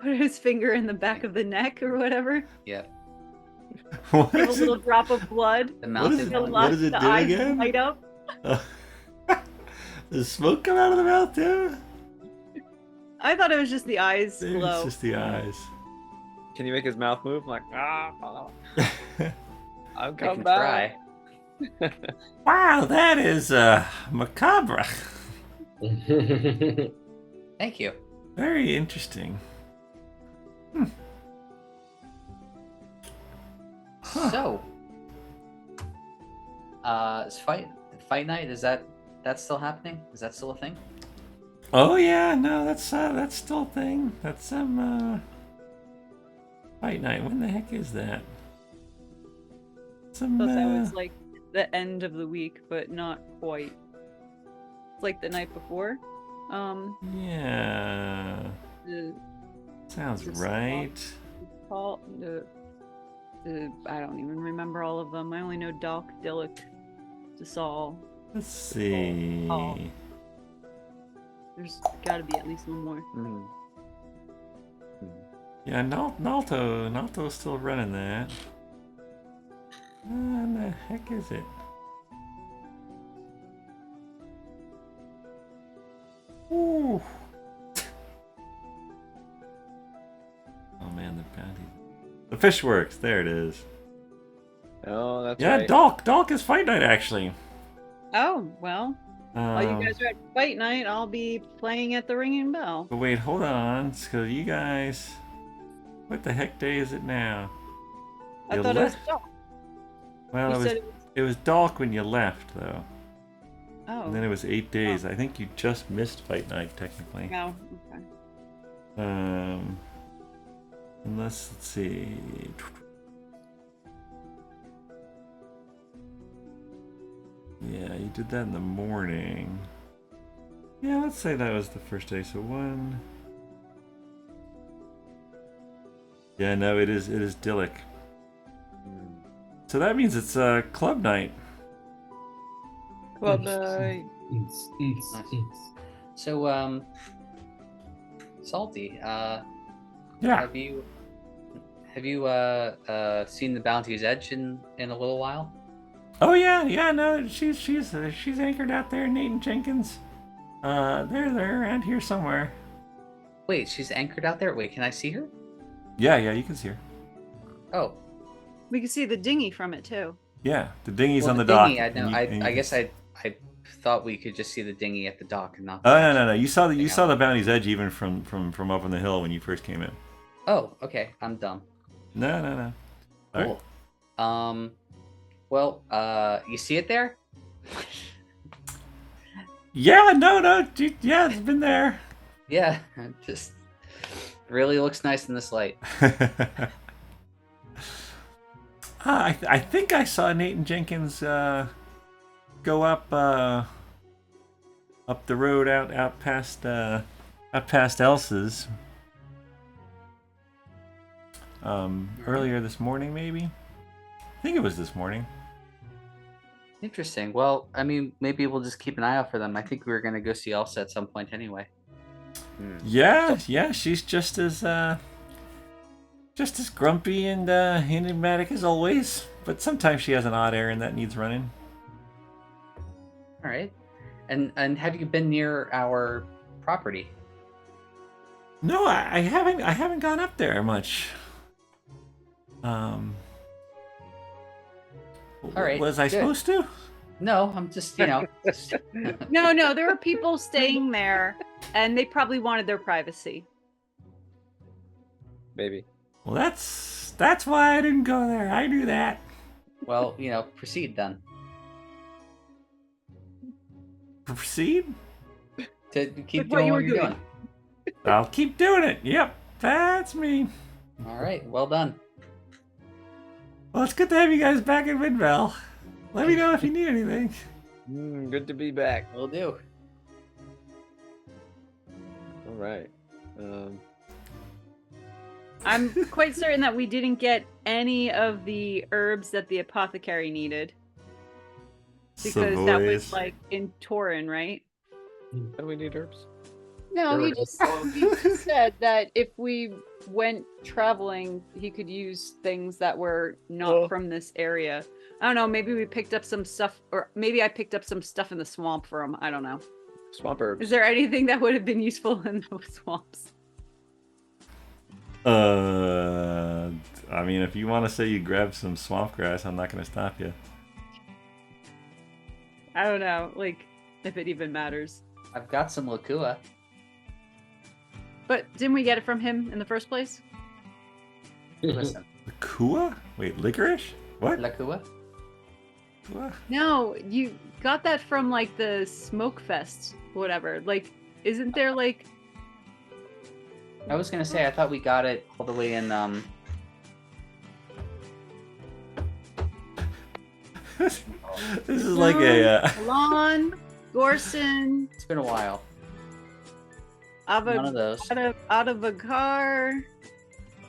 Put his finger in the back of the neck or whatever. Yeah. What Give a is little it? drop of blood. The What mouth is is it? The What does it the do eyes again? light up. Does smoke come out of the mouth too? I thought it was just the eyes Maybe glow. it's just the eyes. Can you make his mouth move? I'm like, I'm I coming can back. try. Wow, that is macabre. Thank you. Very interesting. So, is fight night, is that still happening? Is that still a thing? Oh yeah, no, that's still a thing. That's fight night. When the heck is that? I thought that was like the end of the week, but not quite. It's like the night before. Yeah, The sounds the right. call the I don't even remember all of them. I only know Doc, Dillick, DeSaul. Let's see. Oh. There's got to be at least one more. Yeah, Nalto's still running that. What the heck is it? Ooh. Oh man, the bounty. The fish works. There it is. Oh, that's Yeah, right. Dalk is fight night actually. Oh, well. While you Um, guys are at fight night, I'll be playing at the Ringing Bell. But wait, hold on, because you guys, what the heck day is it now? I You thought it was left- dark. Well, You it was said it was dark when you left though, Oh. and then it was 8 days. I think you just missed fight night technically. No. Okay. Unless let's see. Yeah, you did that in the morning. Yeah, let's say that was the first day. So 1. Yeah, no, it is Dillick. So that means it's club night. Club night. So, Salty, Yeah. have you seen the Bounty's Edge in a little while? Oh yeah, no, she's anchored out there, Nate and Jenkins. They're around here somewhere. Wait, she's anchored out there? Wait, can I see her? Yeah, you can see her. Oh, We can see the dinghy from it too. Yeah, the dinghy's well, on the dinghy, dock. I know. and you I can guess see- I thought we could just see the dinghy at the dock and not. Oh no, you saw the Bounty's Edge even from up on the hill when you first came in. Oh, okay. I'm dumb. No. All Cool. right. Well, you see it there? Yeah, no, yeah, it's been there. Yeah, it just really looks nice in this light. I think I saw Nate and Jenkins go up the road out past Elsa's earlier this morning, maybe. I think it was this morning. Interesting. Well, I mean, maybe we'll just keep an eye out for them. I think we were gonna go see Elsa at some point anyway. Yeah, she's just as grumpy and enigmatic as always. But sometimes she has an odd errand that needs running. All right. And have you been near our property? No, I haven't gone up there much. All right, Was I good. supposed to? No, I'm just, just- No, there were people staying there, and they probably wanted their privacy. Maybe. Well, that's why I didn't go there. I knew that. well, proceed then. Proceed. To keep With what doing you what were you're doing. doing. I'll keep doing it. Yep, that's me. All right, well done. Well, it's good to have you guys back in Windbell. Let me know if you need anything. Good to be back. Will do. All right. I'm quite certain that we didn't get any of the herbs that the apothecary needed. Because that was Savoys. like in Torin, right? Do we need herbs? No, he Herbs. just said that if we went traveling, he could use things that were not Oh. from this area. I don't know, maybe we picked up some stuff, or maybe I picked up some stuff in the swamp for him. I don't know. Swamp herbs. Is there anything that would have been useful in those swamps? I mean, if you want to say you grabbed some swamp grass, I'm not going to stop you. I don't know, like, if it even matters. I've got some Lakua. But didn't we get it from him in the first place? Listen, Kua? Wait, licorice? What? Lakua. What? No, you got that from like the Smoke Fest, whatever. Like, isn't there like I was gonna say I thought we got it all the way in. This is like a. Lon, Gorson, It's been a while. Ava, None of those. out of a car?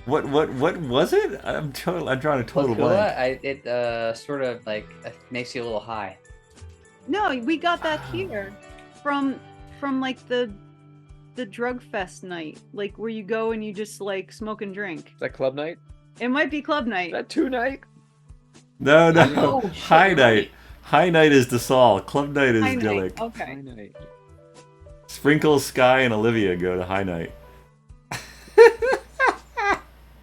What was it? I'm drawing a total blank. Lakua, it sort of like makes you a little high. No, we got that here from like the the drug fest night, like where you go and you just like smoke and drink. Is that club night? It might be club night. Is that 2 night? No, Oh, shit, High you're night. right. High night is DeSaul. Club night is High night. Dillick. Okay. 2 night. Sprinkle, Skye, and Olivia go to High night.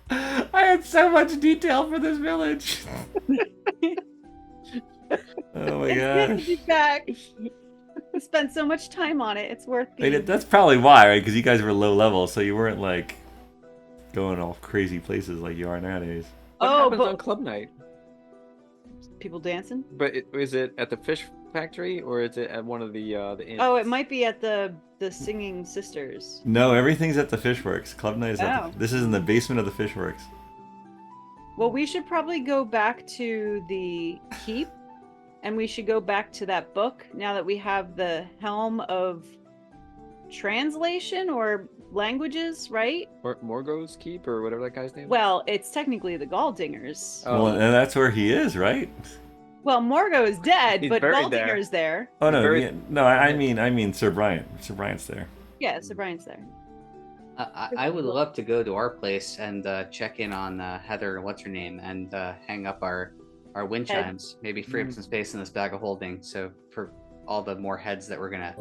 I had so much detail for this village. Oh my It's good to gosh. be back. We spent so much time on it. It's worth I mean, being. that's probably why, right? Because you guys were low level, so you weren't like going all crazy places like you are nowadays. What Oh, happens but- on club night? People dancing. But is it at the fish factory or is it at one of the inns? Oh, it might be at the Singing Sisters. No, everything's at the Fishworks. Club night is at Oh. this is in the basement of the Fishworks. Well, we should probably go back to the keep, and we should go back to that book now that we have the helm of translation or languages, right? Or Morgo's Keep or whatever that guy's name is? Well, it's technically the Galdingers. Oh. Well, and that's where he is, right? Well, Morgo is dead, He's but buried there. Galdinger's there. Oh no, Very- yeah, no, I mean Sir Bryant. Sir Bryant's there. Yeah, so Brian's there. I would love to go to our place and check in on Heather, what's her name, and hang up our wind Head. chimes. Maybe free up some space in this bag of holding. So for all the more heads that we're gonna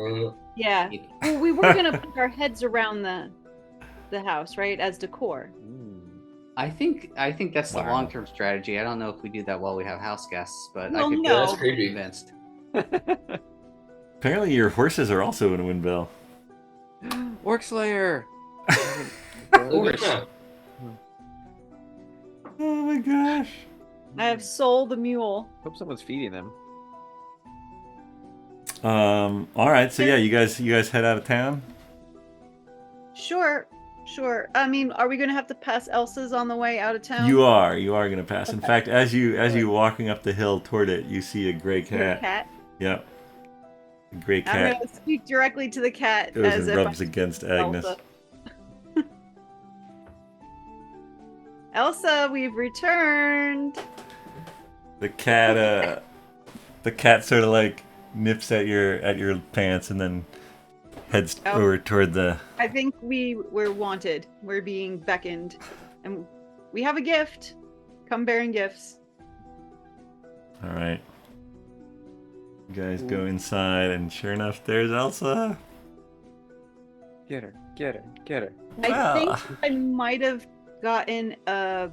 Yeah. keep. Well, we were gonna put our heads around the house, right, as decor. Mm. I think that's the Wow. long-term strategy. I don't know if we do that while we have house guests, but I Well, could no. Yeah, that's be creepy. convinced. Apparently, your horses are also in Windbell. Orc Slayer! Horse. Yeah. Oh my gosh. I have Soul the mule. Hope someone's feeding them. All right. So yeah, you guys head out of town. Sure. I mean, are we gonna have to pass Elsa's on the way out of town? You are gonna pass. In fact, as you walking up the hill toward it, you see a gray Your cat. cat. Yep. A gray I'm cat gonna speak directly to the cat goes as and if rubs I'm against Agnes. Elsa. Elsa, we've returned. The cat sort of like nips at your pants and then heads Oh. over toward the. I think we're wanted. We're being beckoned, and we have a gift. Come bearing gifts. All right. You guys go inside, and sure enough, there's Elsa. Get her, get her, get her. I think I might have gotten a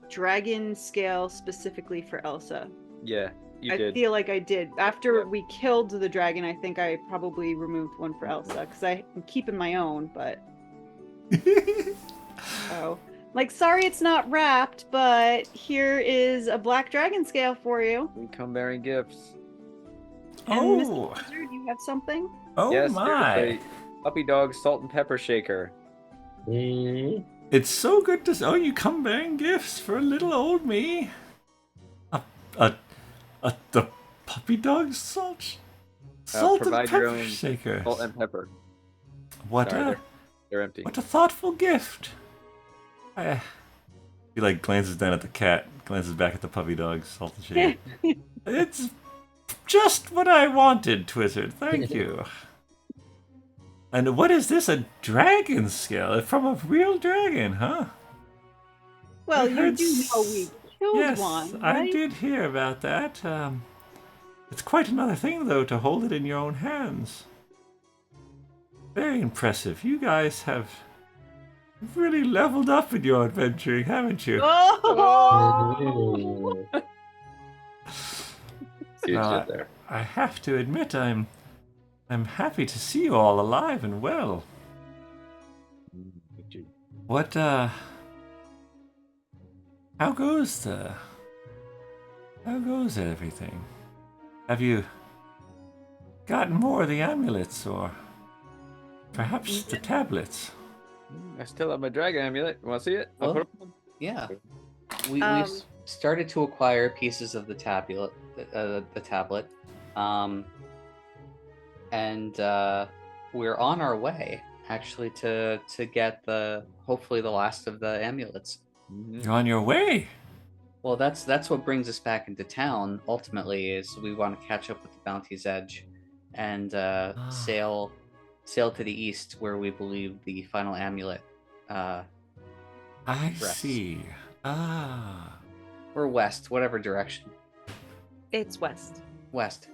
dragon scale specifically for Elsa. Yeah, you I did. feel like I did. After Yep. we killed the dragon, I think I probably removed one for Elsa because I'm keeping my own. But oh, like sorry, it's not wrapped, but here is a black dragon scale for you. We come bearing gifts. And Oh, Mr. Wizard, you have something? oh yes, my! there's a puppy dog salt and pepper shaker. Mm. It's so good to. Oh, you come bearing gifts for little old me. The puppy dog salt and provide your pepper own shaker. Salt and pepper. What Sorry, a they're empty. what a thoughtful gift. He like glances down at the cat, glances back at the puppy dog, salt and shaker. It's just what I wanted, Twizzard. Thank you. And what is this? A dragon scale from a real dragon, huh? Well, I you heard do know we killed Yes, one, I right? did hear about that. It's quite another thing, though, to hold it in your own hands. Very impressive. You guys have really leveled up in your adventuring, haven't you? Oh! See what you Uh, did there. I have to admit, I'm happy to see you all alive and well. What, how goes everything? Have you gotten more of the amulets, or perhaps the tablets? I still have my dragon amulet. You want to see it? I'll Well, put it on. Yeah, we've started to acquire pieces of the tablet, and we're on our way actually to get hopefully the last of the amulets. You're on your way. Well, that's what brings us back into town. Ultimately, is we want to catch up with the Bounty's Edge, and sail sail to the east, where we believe the final amulet. I Rests. see. Ah. Or west, whatever direction. It's west. West.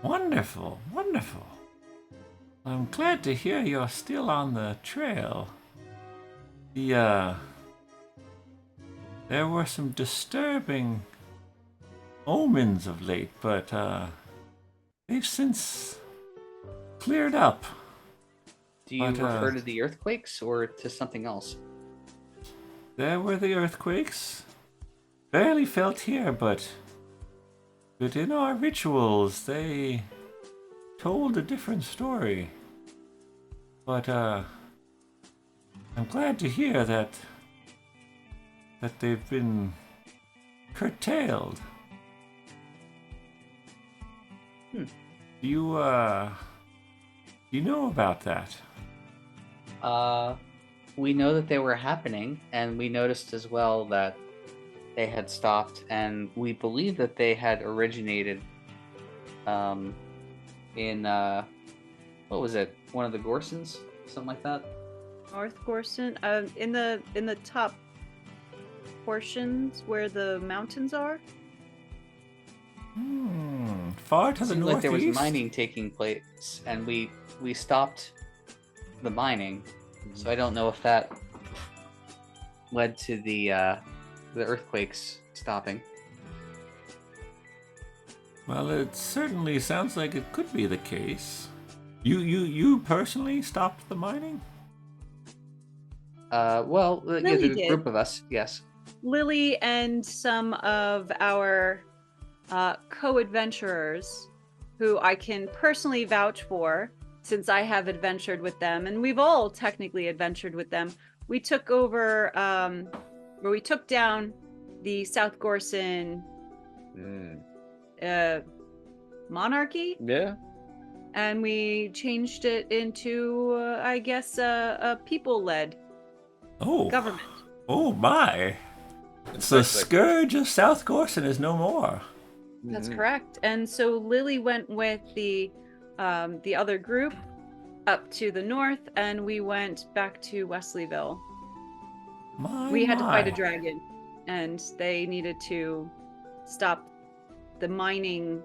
Wonderful, wonderful. I'm glad to hear you're still on the trail. There were some disturbing omens of late, but they've since cleared up. Do you But, refer to the earthquakes or to something else? There were the earthquakes. Barely felt here, but in our rituals, they told a different story. But I'm glad to hear that they've been curtailed. Hmm. Do you know about that? We know that they were happening, and we noticed as well that they had stopped, and we believe that they had originated in what was it? One of the Gorsons? Something like that? North Gorson, in the top portions where the mountains are. Far to the Seemed northeast. like there was mining taking place, and we stopped the mining. So I don't know if that led to the earthquakes stopping. Well, it certainly sounds like it could be the case. You personally stopped the mining? Well, yeah, Lily the did. group of us, yes. Lily and some of our co-adventurers, who I can personally vouch for, since I have adventured with them, and we've all technically adventured with them. We took over, or we took down the South Gorson monarchy, Yeah. and we changed it into, I guess, a people-led government. Oh my! So the scourge of South Gorson is no more. That's correct. And so Lily went with the other group up to the north, and we went back to Wesleyville. We had to fight a dragon, and they needed to stop the mining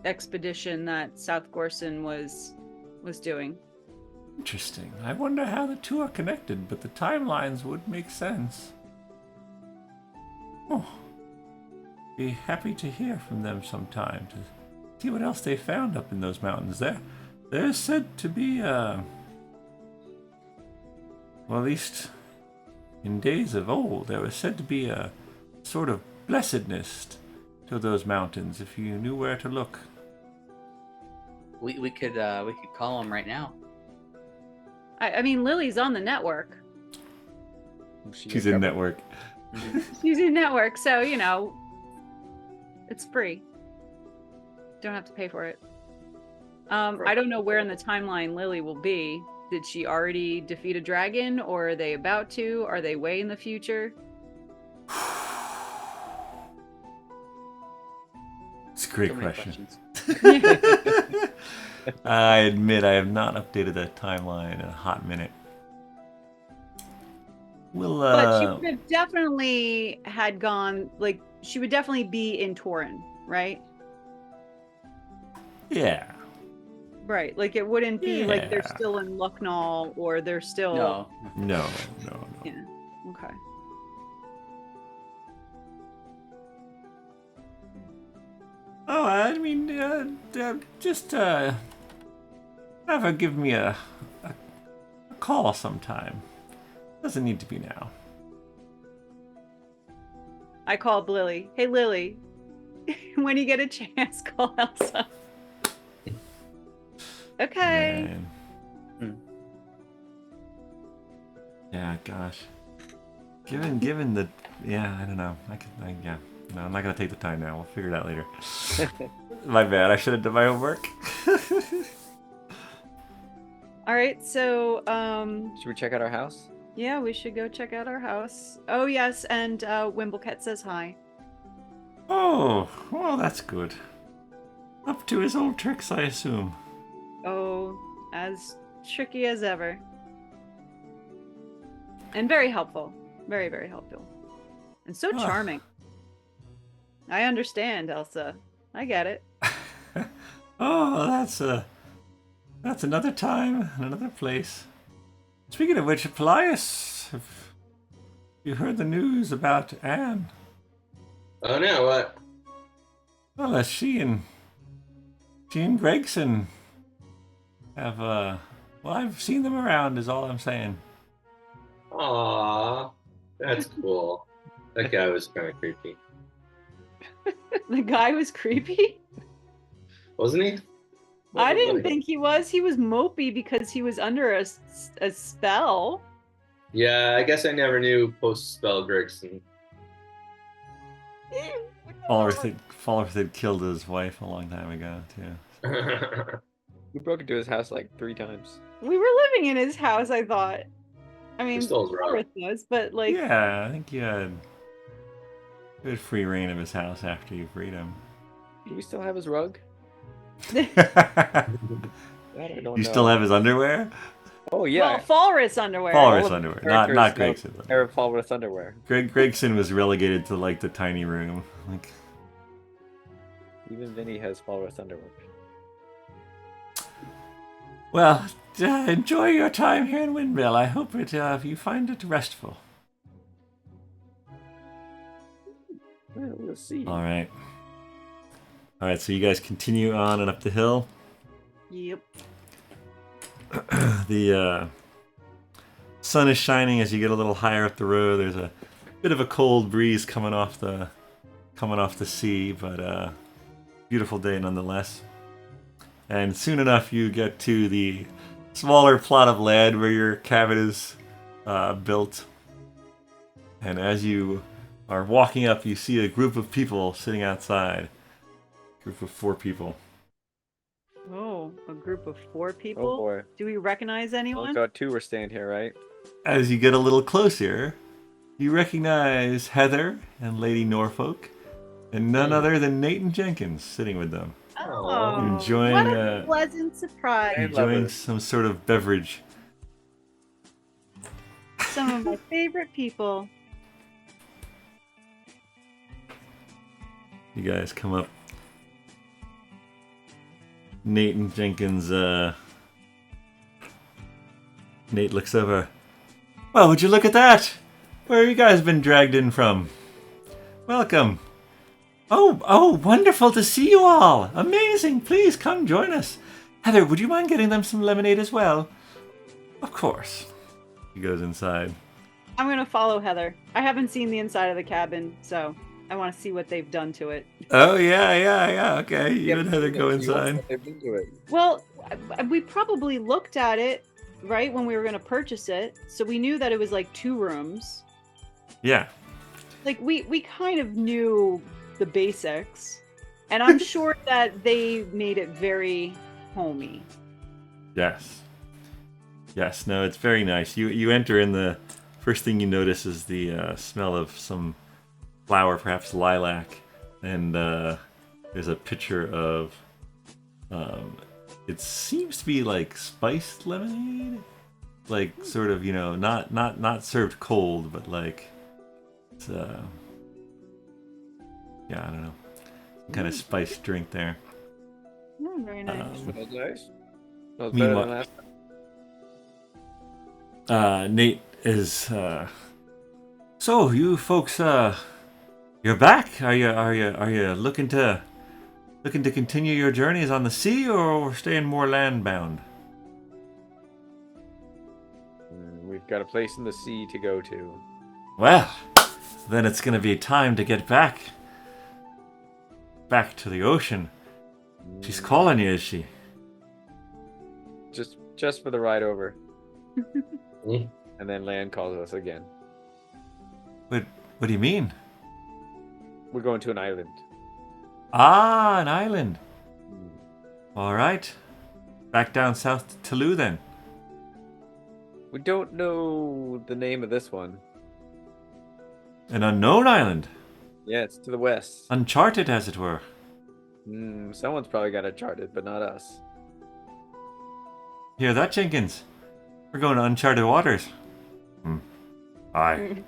expedition that South Gorson was doing. Interesting. I wonder how the two are connected, but the timelines would make sense. Oh, be happy to hear from them sometime to see what else they found up in those mountains. There's said to be well, at least in days of old, there was said to be a sort of blessedness to those mountains if you knew where to look. We could call them right now. I mean, Lily's on the network. She's in network. She's in network, so you know, it's free. Don't have to pay for it. I don't know where in the timeline Lily will be. Did she already defeat a dragon, or are they about to? Are they way in the future? It's a great So many question. questions. I admit I have not updated that timeline in a hot minute. We'll, But she would have definitely had gone, like, she would definitely be in Torin, right? yeah. Right. Like, it wouldn't be like they're Yeah. still in Lucknow, or they're still. No. No. Yeah. Okay. Oh, I mean, just have her give me a call sometime. Doesn't need to be now. I called Lily. Hey, Lily, when you get a chance, call Elsa. Okay. Man. Hmm. Yeah, gosh. Given the I don't know. No, I'm not gonna take the time now. We'll figure it out later. My bad. I should have done my homework. All right. So, Should we check out our house? yeah, we should go check out our house. Oh, yes. And Wimblecat says hi. Oh, well, that's good. Up to his old tricks, I assume. Oh, as tricky as ever. And very helpful. Very, very helpful. And so Ah. charming. I understand, Elsa. I get it. Oh, that's another time, and another place. Speaking of which, Paelias, have you heard the news about Anne? Oh no, what? Well, she and Gregson have well, I've seen them around. Is all I'm saying. Aw, that's cool. That guy was kind of creepy, The guy was creepy? wasn't he? I didn't think he was. He was mopey because he was under a spell. Yeah, I guess I never knew post spell Gregson. Falworth had killed his wife a long time ago too. We broke into his house like 3 times. We were living in his house, I thought. I mean, stole his rug. Forrest was, but like, Yeah, I think you had free reign of his house after you freed him. Do we still have his rug? You That I don't know. still have his underwear? Oh yeah. well, Falrus underwear. Falworth All of underwear, the not characters Gregson. have Eric Falworth's underwear. Gregson was relegated to like the tiny room. Like, Even Vinny has Falworth's underwear. well, enjoy your time here in Windbell. I hope you find it restful. Well, we'll see. All right. So you guys continue on and up the hill. Yep. The sun is shining as you get a little higher up the road. There's a bit of a cold breeze coming off the sea, but beautiful day nonetheless. And soon enough, you get to the smaller plot of land where your cabin is built. And as you are walking up, you see a group of people sitting outside. Group of 4 people. Oh, a group of 4 people? Oh boy. Do we recognize anyone? Only got 2 were staying here, right? As you get a little closer, you recognize Heather and Lady Norfolk, and none other than Nathan Jenkins sitting with them, Oh, enjoying what a pleasant surprise. enjoying some sort of beverage. Some of my favorite people. You guys come up. Nathan Jenkins, Nate looks over. Well, would you look at that? Where have you guys been dragged in from? Welcome. Oh, wonderful to see you all. Amazing. Please come join us. Heather, would you mind getting them some lemonade as well? Of course. He goes inside. I'm going to follow Heather. I haven't seen the inside of the cabin, so I want to see what they've done to it. Oh, yeah. Okay. You and Heather go inside. Well, we probably looked at it, right, when we were going to purchase it, so we knew that it was like 2 rooms. Yeah. Like, we kind of knew the basics, and I'm sure that they made it very homey. Yes. No, it's very nice. You enter in, the first thing you notice is the smell of some flower, perhaps lilac, and there's a pitcher of it seems to be like spiced lemonade, like sort of, not served cold, but like it's I don't know, some kind of spiced drink there. Oh, very nice. That's nice. That was better Meanwhile- than last time. Nate is so you folks you're back. Are you looking to continue your journeys on the sea, or staying more land bound? We've got a place in the sea to go to. Well, then it's gonna be time to get back to the ocean. She's calling you, is she? Just for the ride over. Mm. And then land calls us again. What do you mean? We're going to an island. Ah, an island. All right. Back down south to Toulouse then. We don't know the name of this one. An unknown island. Yeah, it's to the west. Uncharted, as it were. Someone's probably got it charted, but not us. Hear that, Jenkins? We're going to uncharted waters. Aye.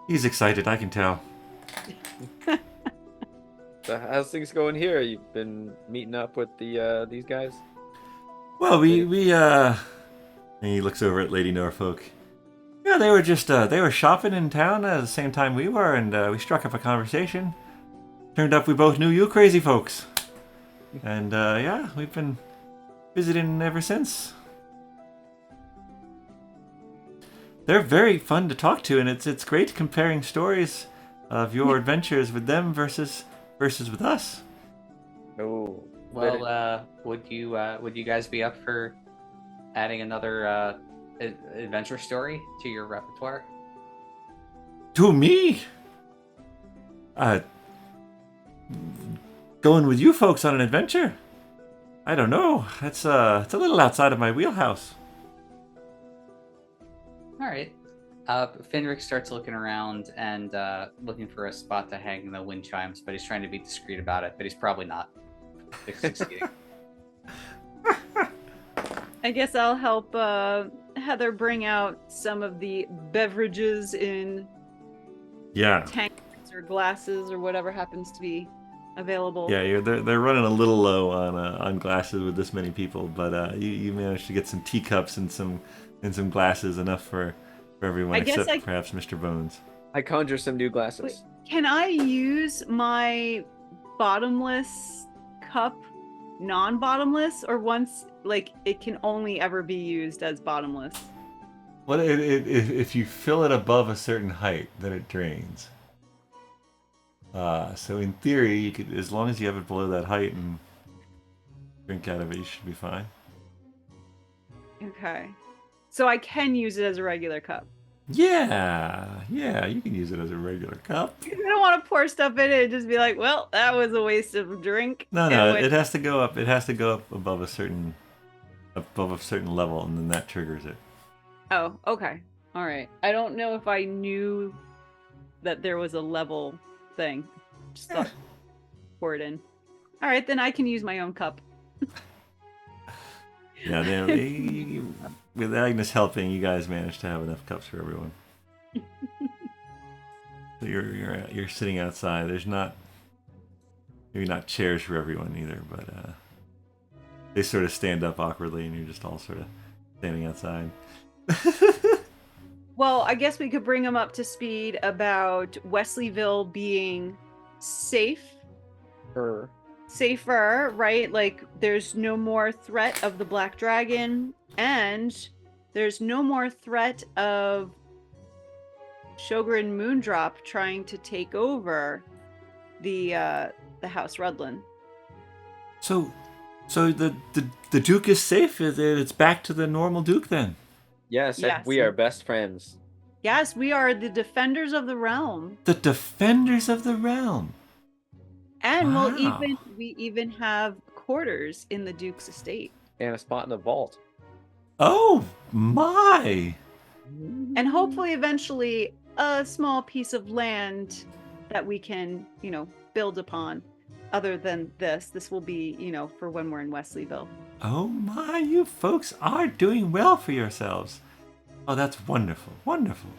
He's excited, I can tell. So how's things going here? You've been meeting up with these guys? Well, and he looks over at Lady Norfolk. Yeah, they were just, they were shopping in town at the same time we were, and we struck up a conversation. Turned up we both knew you crazy folks. And, yeah, we've been visiting ever since. They're very fun to talk to, and it's great comparing stories of your adventures with them versus with us. Oh, Well, would you guys be up for adding another adventure story to your repertoire? To me? Going with you folks on an adventure? I don't know. It's a little outside of my wheelhouse. All right. Finric starts looking around and looking for a spot to hang the wind chimes, but he's trying to be discreet about it, but he's probably not succeeding. I guess I'll help Heather bring out some of the beverages in tanks or glasses or whatever happens to be available. Yeah, they're running a little low on glasses with this many people, but you managed to get some teacups and some glasses, enough for everyone except perhaps Mr. Bones. I conjure some new glasses. Wait, can I use my bottomless cup non-bottomless, or once it can only ever be used as bottomless? Well, if you fill it above a certain height, then it drains. So in theory, you could, as long as you have it below that height and drink out of it, you should be fine. Okay. So I can use it as a regular cup. Yeah, you can use it as a regular cup. I don't want to pour stuff in it and just be like, well, that was a waste of a drink. No, it has to go up. It has to go up above a certain level, and then that triggers it. Oh, okay. All right. I don't know if I knew that there was a level thing. Just thought pour it in. All right, then I can use my own cup. Yeah, with Agnes helping, you guys managed to have enough cups for everyone. So you're sitting outside. There's maybe not chairs for everyone either, but they sort of stand up awkwardly, and you're just all sort of standing outside. Well, I guess we could bring them up to speed about Wesleyville being safer, right? Like, there's no more threat of the Black Dragon, and there's no more threat of Shogren Moondrop trying to take over the House Rudlin. So the Duke is safe. It's back to the normal Duke then. Yes, we are best friends. Yes, we are the defenders of the realm. The defenders of the realm. And Wow. we even have quarters in the Duke's estate. And a spot in the vault. Oh my! And hopefully eventually a small piece of land that we can, build upon. Other than this will be, for when we're in Wesleyville. Oh my, you folks are doing well for yourselves. Oh, that's wonderful, wonderful.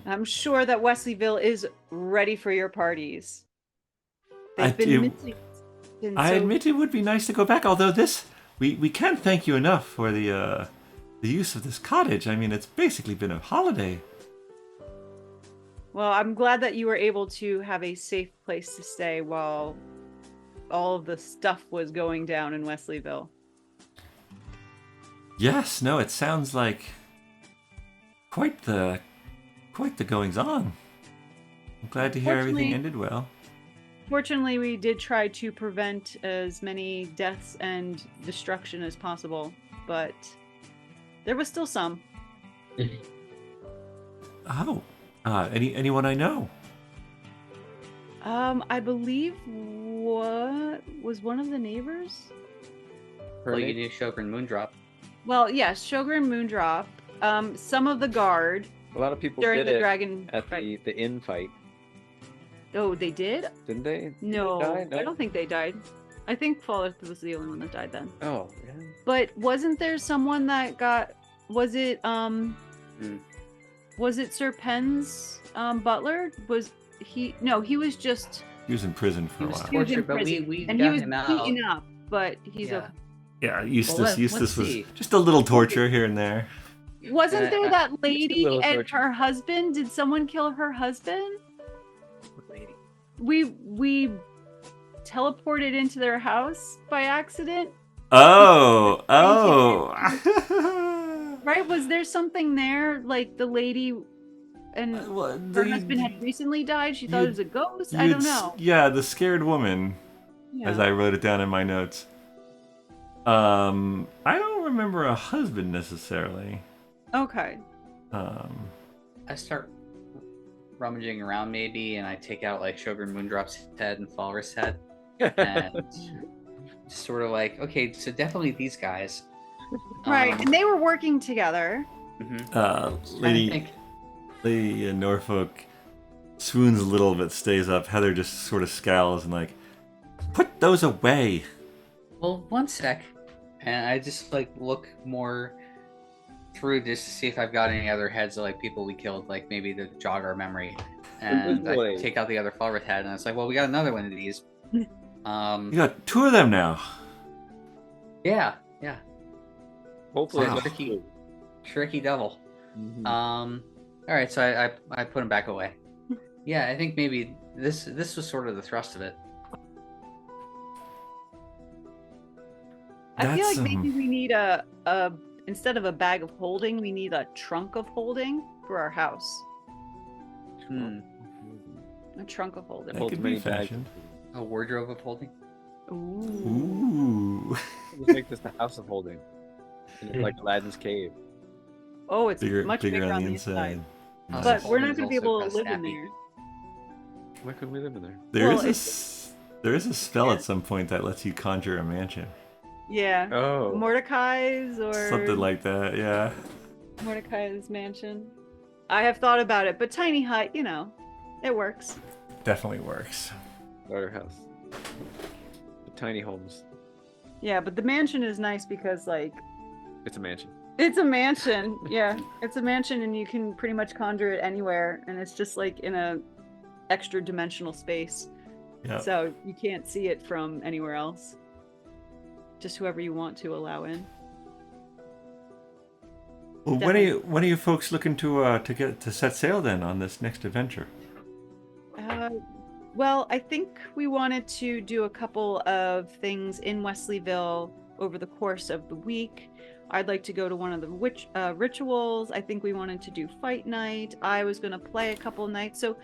I'm sure that Wesleyville is ready for your parties. I admit it would be nice to go back, although we can't thank you enough for the use of this cottage. I mean, it's basically been a holiday. Well, I'm glad that you were able to have a safe place to stay while all of the stuff was going down in Wesleyville. Yes, no, it sounds like quite the goings on. I'm glad to hear everything ended well. Fortunately, we did try to prevent as many deaths and destruction as possible, but there was still some. Oh, anyone I know? I believe what was one of the neighbors? Well, you knew Shogren Moondrop. Well, yes, Shogren Moondrop. Some of the guard. A lot of people during did the it dragon at fight. the inn fight. Oh, they did? Didn't they? No, Did they die? No? I don't think they died. I think Falith was the only one that died then. Oh, yeah. But wasn't there someone that got? Was it Was it Sir Penn's butler? Was he? No, he was just. He was in prison for He a was while. He was in tortured, but prison, we and got he was him out. beaten up, but he's Yeah. okay. Yeah, Eustace. Well, let's Eustace was see. just a little torture here and there. Wasn't there that little lady and torture. her husband? Did someone kill her husband? What lady? We teleported into their house by accident. Oh, Right? Was there something there? Like the lady and her husband had recently died. She thought it was a ghost. I don't know. Yeah, the scared woman, as I wrote it down in my notes. I don't remember a husband necessarily. Okay. I start rummaging around maybe, and I take out like Shogun Moondrop's head and Falrus' head, and just sort of like, okay, so definitely these guys. Right, and they were working together. Lady Norfolk swoons a little but stays up. Heather just sort of scowls and like, put those away. Well, one sec, and I just like look more through just to see if I've got any other heads of like people we killed, like maybe to jog our memory. And I take out the other Falrus head, and it's like, well, we got another one of these. You got 2 of them now. Yeah. Hopefully, Wow. Tricky devil. Mhm. All right, so I put him back away. Yeah, I think maybe this was sort of the thrust of it. I feel That's, like maybe we need a instead of a bag of holding, we need a trunk of holding for our house. A trunk of holding. That Holds could many be bags. fashioned. A wardrobe of holding. Ooh. Ooh. Let's make this the house of holding. And it's like Aladdin's cave. Oh, it's Bigger, much bigger bigger on the inside. Nice. But we're not Holding's going to be also able to live in snappy. there. Why couldn't we live in there? There is a spell Yeah. at some point that lets you conjure a mansion. Yeah. Oh. Mordecai's or Something like that, yeah. Mordecai's mansion. I have thought about it, but tiny hut, it works. Definitely works. Our house. The tiny homes. Yeah, but the mansion is nice because It's a mansion. it's a mansion. Yeah, it's a mansion and you can pretty much conjure it anywhere and it's just like in a extra dimensional space. Yeah. So you can't see it from anywhere else. Just whoever you want to allow in. Well, when are you folks looking to set sail then on this next adventure? Well, I think we wanted to do a couple of things in Wesleyville over the course of the week. I'd like to go to one of the rituals. I think we wanted to do fight night. I was going to play a couple nights. So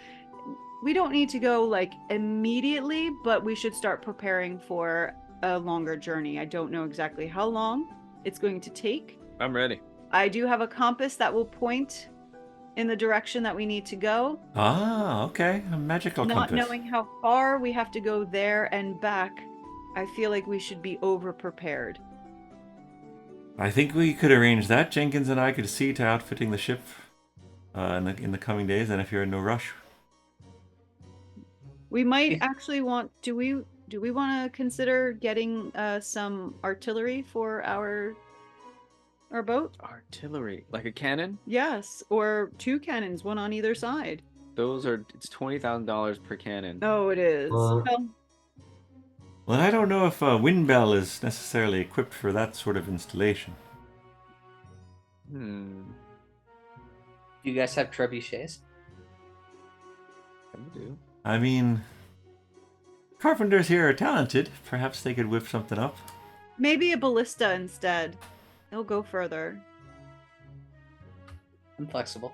we don't need to go immediately, but we should start preparing for a longer journey. I don't know exactly how long it's going to take. I'm ready. I do have a compass that will point in the direction that we need to go. Ah, okay. A magical Not compass. knowing how far we have to go there and back, I feel like we should be over prepared. I think we could arrange that. Jenkins and I could see to outfitting the ship in the coming days, and if you're in no rush. We might actually want. Do we want to consider getting some artillery for our boat? Artillery. Like a cannon? Yes, or 2 cannons, one on either side. It's $20,000 per cannon. Oh, it is. Well, Well, I don't know if Windbell is necessarily equipped for that sort of installation. Hmm. Do you guys have trebuchets? I do. I mean, carpenters here are talented. Perhaps they could whip something up. maybe a ballista instead. They'll go further. I'm flexible.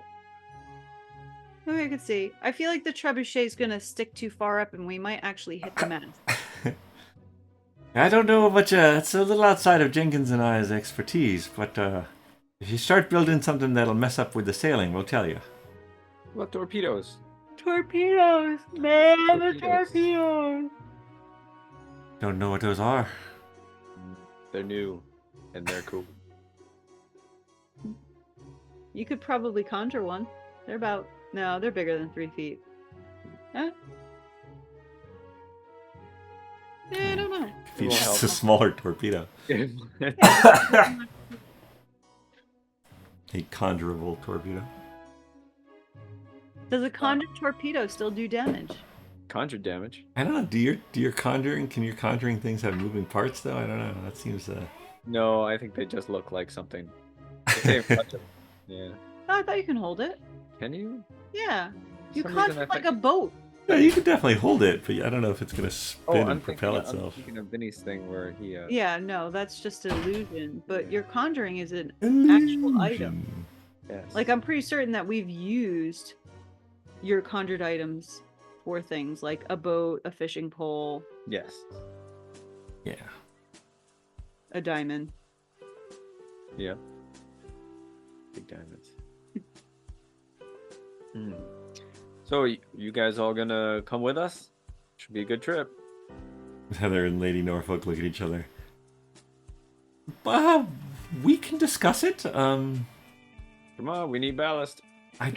Oh, I could see. I feel like the trebuchet is gonna stick too far up, and we might actually hit the mast. I don't know much. It's a little outside of Jenkins and I's expertise, but if you start building something that'll mess up with the sailing, we'll tell you. What torpedoes? Torpedoes, man, the Torpedoes. torpedoes. Don't know what those are. They're new and they're cool. You could probably conjure one. They're bigger than 3 feet. Huh? Yeah, I don't know. Could be It won't just help. a smaller torpedo. Yeah, A conjurable torpedo. does a conjure torpedo still do damage? Conjure damage. I don't know. Can your conjuring things have moving parts though? I don't know. That seems No, I think they just look like something. If they have much of- yeah. Oh, I thought you can hold it. Can you? Yeah. You For some reason, conjure I like think- a boat. Yeah, you could definitely hold it, but I don't know if it's gonna spin I'm and propel thinking, itself. I'm thinking of Vinny's thing where he. Yeah, no, that's just illusion. But Yeah. your conjuring is an Illusion. item. Yes. Like, I'm pretty certain that we've used your conjured items for things like a boat, a fishing pole, Yes. Yeah. a diamond. Yeah. Big diamonds. So you guys all gonna come with us? Should be a good trip. Heather and Lady Norfolk look at each other. We can discuss it. Come on, we need ballast. I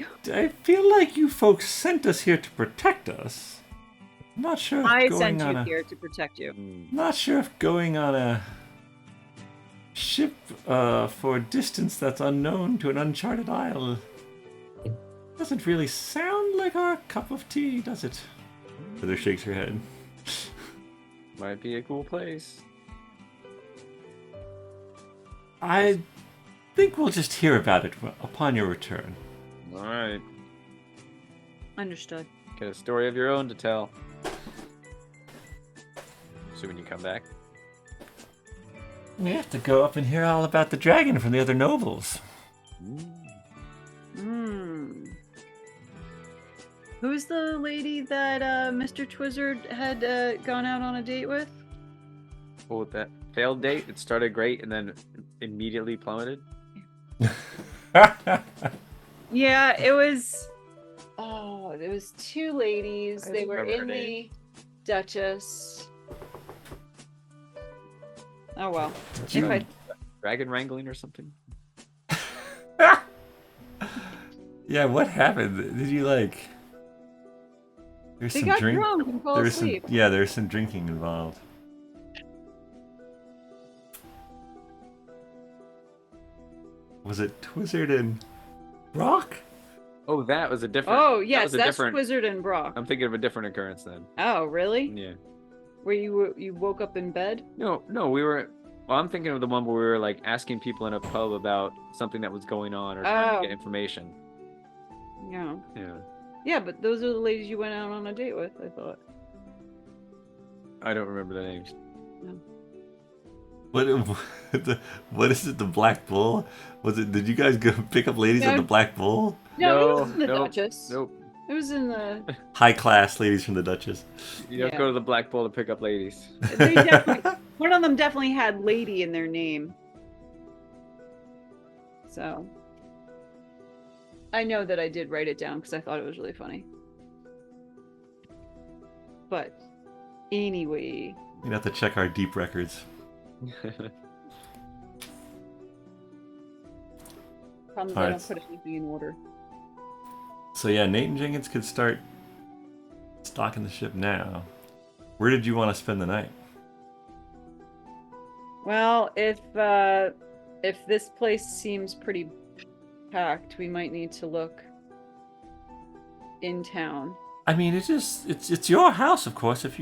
feel like you folks sent us here to protect us. I'm not sure if I going sent on you a here to protect you. not sure if going on a ship for a distance that's unknown to an uncharted isle doesn't really sound like our cup of tea, does it? Heather shakes her head. Might be a cool place. I think we'll just hear about it upon your return. All right. Understood. Get a story of your own to tell. So when you come back. We have to go up and hear all about the dragon from the other nobles. Hmm. Who's the lady that Mr. Twizzard had gone out on a date with? Oh, that failed date. It started great and then immediately plummeted. Yeah, it was. Oh, there was two ladies. I They were remember in her the name. Duchess. Oh well. Did If you- I Dragon wrangling or something. Yeah, what happened? Did you like? There's they some got drink. drunk and fell There's some asleep. there's some drinking involved. Was it Twizzard and Brock? Oh, that was a different. Oh that yes, was a that's different. Twizzard and Brock. I'm thinking of a different occurrence then. Oh really? Yeah. Where you woke up in bed? No, we were. Well, I'm thinking of the one where we were like asking people in a pub about something that was going on or trying Oh. to get information. Yeah. Yeah. Yeah, but those are the ladies you went out on a date with. I thought. I don't remember the names. What is it? The Black Bull? Was it? Did you guys go pick up ladies on No. the Black Bull? No, it No, was in the nope, Duchess. Nope. It was in the. High class ladies from the Duchess. You don't Yeah. go to the Black Bull to pick up ladies. They definitely. One of them definitely had "lady" in their name. So. I know that I did write it down because I thought it was really funny. But anyway, We'd have to check our deep records. problems I Alright. don't put anything in order. So yeah, Nate and Jenkins could start stocking the ship now. Where did you want to spend the night? Well, if this place seems pretty packed, we might need to look in town. I mean, it's your house, of course. If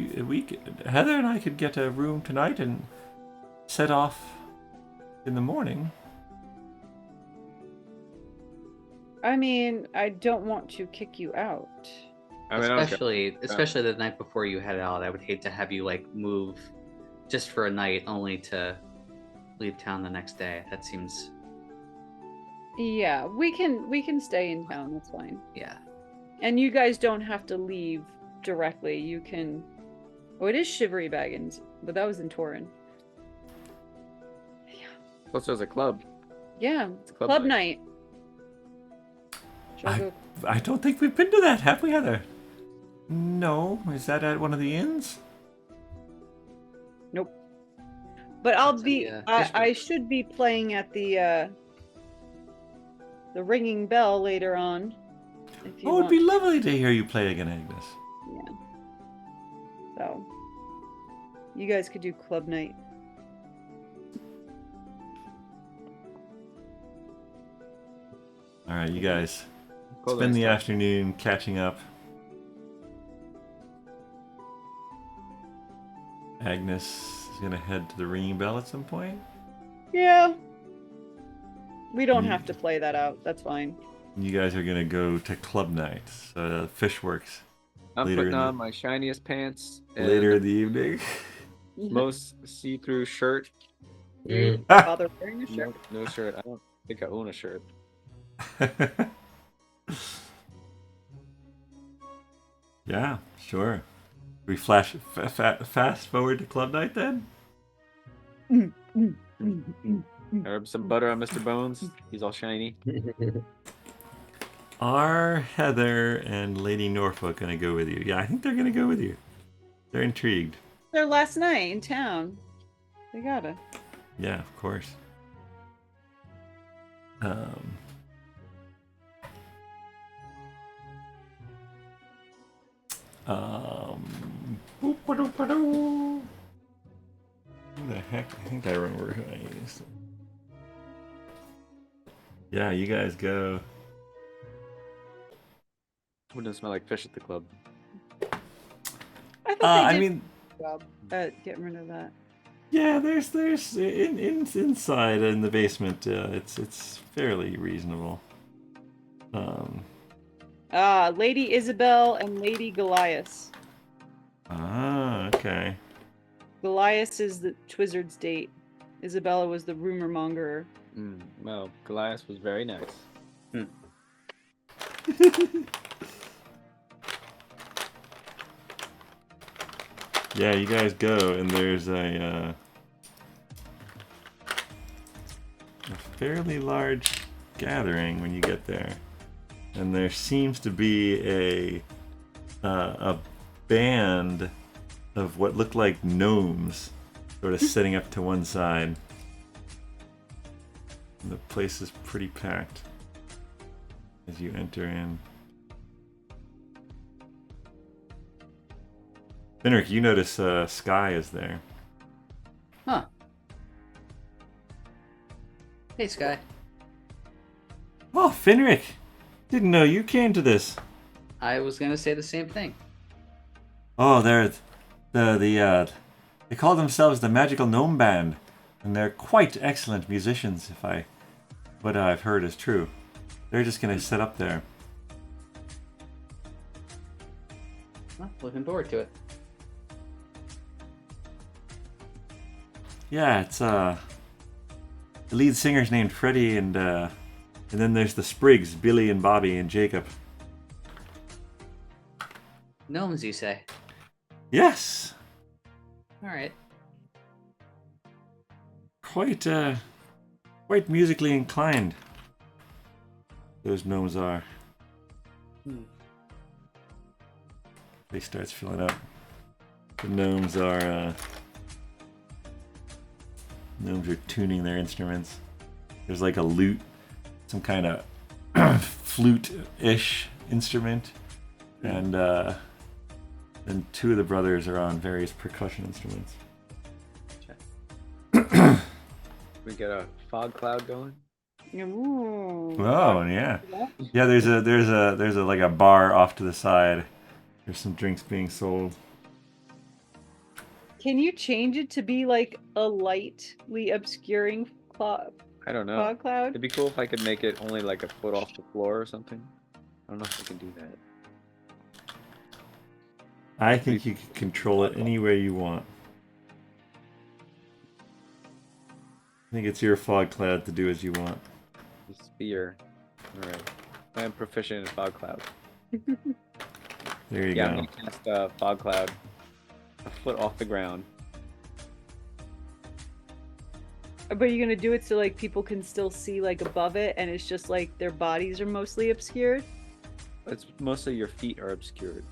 Heather and I could get a room tonight and set off in the morning. I mean, I don't want to kick you out. I mean, I don't care. especially the night before you head out. I would hate to have you like move just for a night only to leave town the next day. That seems Yeah, we can stay in town. That's fine. yeah. And you guys don't have to leave directly. You can. Oh, it is Shivery Baggins, but that was in Torin. Plus, there's a club. Yeah, It's club night. Shall I go? I don't think we've been to that, have we, Heather? No. Is that at one of the inns? Nope. But I'll That's be. a, I should be playing at the ringing bell later on. If you Oh, it'd want. be lovely to hear you play again, Agnes. Yeah. So. You guys could do club night. All right, you guys Cool, spend the nice afternoon catching up. Agnes is gonna head to the ringing bell at some point. Yeah. We don't You- have to play that out. That's fine. You guys are gonna go to club night, Fishworks, I'm later putting in the- on my shiniest pants and later the in the evening. most see-through shirt. Bother wearing a No, shirt. no shirt. I don't think I own a shirt. Yeah, sure. We fast forward to club night then? I rub some butter on Mr. Bones. He's all shiny. Are Heather and Lady Norfolk gonna go with you? Yeah, I think they're gonna go with you. They're intrigued. Their last night in town. They gotta. Yeah, of course. Who the heck? I think I remember who I used. Yeah, you guys go. Wouldn't smell like fish at the club. I thought they I did mean, a good job at getting rid of that. yeah, there's inside in the basement. It's fairly reasonable. Lady Isabel and Lady Goliath. Okay. Goliath is the Twizzard's date. Isabella was the rumor mongerer. Well, Goliath was very nice. Yeah, you guys go, and there's a fairly large gathering when you get there, and there seems to be a band of what look like gnomes, sort of sitting up to one side. And the place is pretty packed as you enter in. Finric, you notice Skye is there. Huh. Hey, Skye. Oh, Finric! Didn't know you came to this. I was gonna say the same thing. Oh, they're they call themselves the Magical Gnome Band, and they're quite excellent musicians. If what I've heard is true. They're just gonna sit up there. Well, looking forward to it. Yeah, it's the lead singer's named Freddie, and then there's the Sprigs, Billy and Bobby and Jacob. Gnomes, you say? Yes, All right. quite musically inclined. Those gnomes are. He starts filling up. The gnomes are tuning their instruments. There's like a lute, some kind of flute-ish instrument, and then two of the brothers are on various percussion instruments. We get a fog cloud going. Ooh. Oh yeah, yeah. There's a like a bar off to the side. There's some drinks being sold. Can you change it to be like a lightly obscuring I don't know. fog cloud? It'd be cool if I could make it only like a foot off the floor or something. I don't know if I can do that. I think you can control it any way you want. I think it's your fog cloud to do as you want. The sphere. Alright. I am proficient in fog cloud. There you Yeah, I'm go. gonna cast fog cloud a foot off the ground. But you're gonna do it so like people can still see like above it, and it's just like their bodies are mostly obscured. It's mostly your feet are obscured.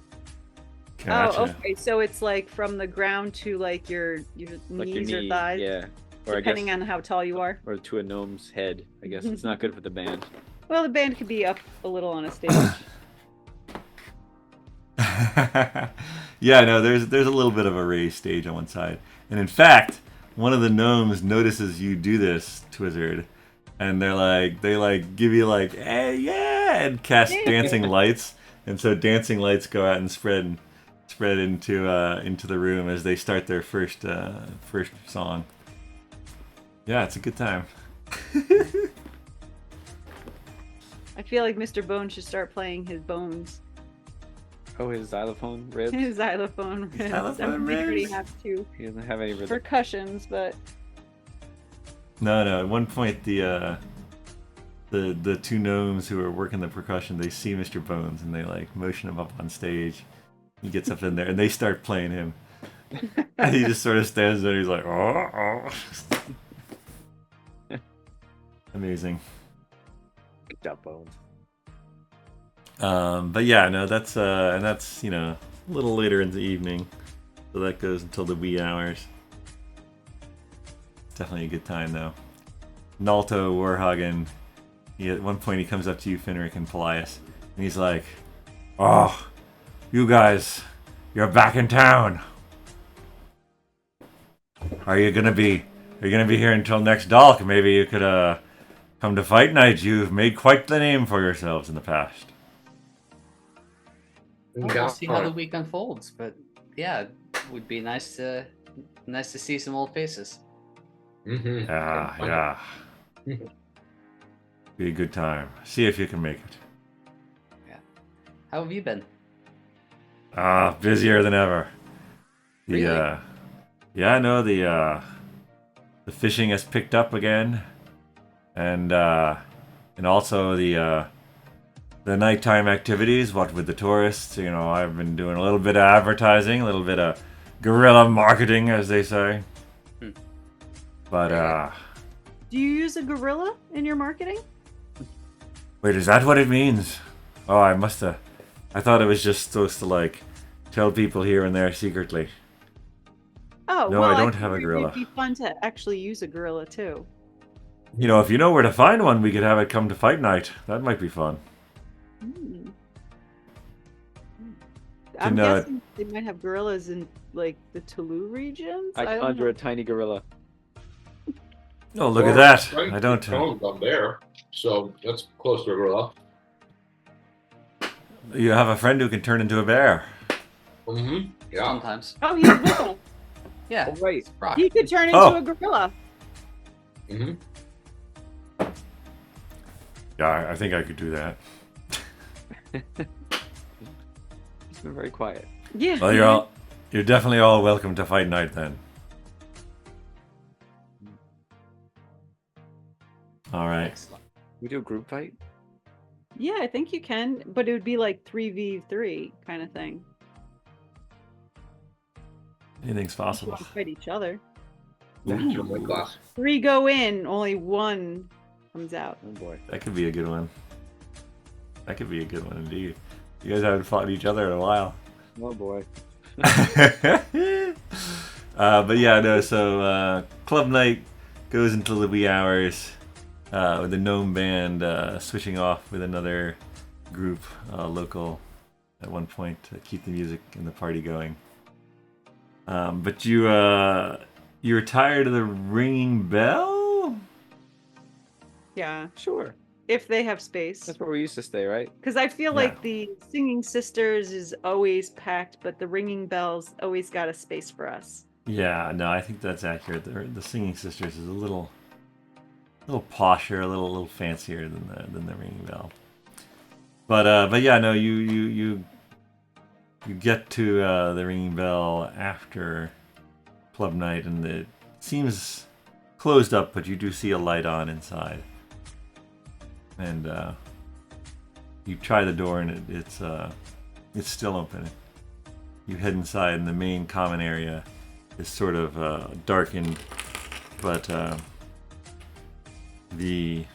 Gotcha. Oh, okay. So it's like from the ground to like your Like knees your or knee, thighs, yeah. Or depending I guess, on how tall you are. or to a gnome's head. I guess it's not good for the band. Well, the band could be up a little on a stage. Yeah, no, there's a little bit of a raised stage on one side, and in fact, one of the gnomes notices you do this, Twizzard, and they give you like, hey, yeah, and cast dancing lights, and so dancing lights go out and spread into the room as they start their first song. Yeah, it's a good time. I feel like Mr. Bones should start playing his bones. Oh, his xylophone ribs. His xylophone ribs. Xylophone I'm pretty sure he ribs? has two He doesn't have any rhythm. percussions, but No. At one point, the two gnomes who are working the percussion, they see Mr. Bones and they like motion him up on stage. He gets up in there and they start playing him. And he just sort of stands there. And he's like, oh. Amazing. Good job, Bones. But yeah, no, that's a little later in the evening, so that goes until the wee hours. It's definitely a good time though. Nalto Warhagen, at one point he comes up to you, Finric and Paelias, and he's like, "Oh, you guys, you're back in town. Are you gonna be here until next Dalk? Maybe you could come to fight night. You've made quite the name for yourselves in the past." We'll see how the week unfolds, but yeah, it would be nice to see some old faces. Mm-hmm. Yeah. Be a good time. See if you can make it. How have you been? Busier than ever. Really? The fishing has picked up again, and also the nighttime activities. What with the tourists, I've been doing a little bit of advertising, a little bit of guerrilla marketing, as they say. But do you use a gorilla in your marketing? wait, is that what it means? Oh, I thought it was just supposed to like tell people here and there secretly. Oh, No, well, I don't have a figured gorilla. It'd be fun to actually use a gorilla too. If you know where to find one, we could have it come to fight night. That might be fun. Hmm. Can, I'm guessing they might have gorillas in like the Toulouse regions. I don't conjure know. a tiny gorilla. Oh, look at that! I don't. Drone's a bear, so that's close to a gorilla. You have a friend who can turn into a bear. Mm-hmm. Yeah. Sometimes. Oh, he's with us. Yeah. Oh, right. Brock. He could turn into Oh. a gorilla. Mm-hmm. Yeah, I think I could do that. He's been very quiet. Yeah. Well, you're definitely all welcome to fight night then. All right. Excellent. We do a group fight? Yeah, I think you can, but it would be like 3v3 kind of thing. Anything's You want possible. to fight each other. Ooh. My glass. 3 go in, only 1 comes out. Oh boy. That could be a good one. That could be a good one indeed. You guys haven't fought each other in a while. Oh boy. But yeah, no. So club night goes until the wee hours, with the gnome band switching off with another group, local, at one point to keep the music and the party going. But you're tired of the ringing bell? Yeah, Sure. if they have space. That's where we used to stay, right? Because I feel Yeah. like the Singing Sisters is always packed, but the Ringing Bells always got a space for us. Yeah, no, I think that's accurate. The Singing Sisters is a little posher, a little fancier than the ringing bell. But yeah, no, you get to the ringing bell after club night, and it seems closed up, but you do see a light on inside. And you try the door, and it's still open. You head inside, and the main common area is sort of darkened, but the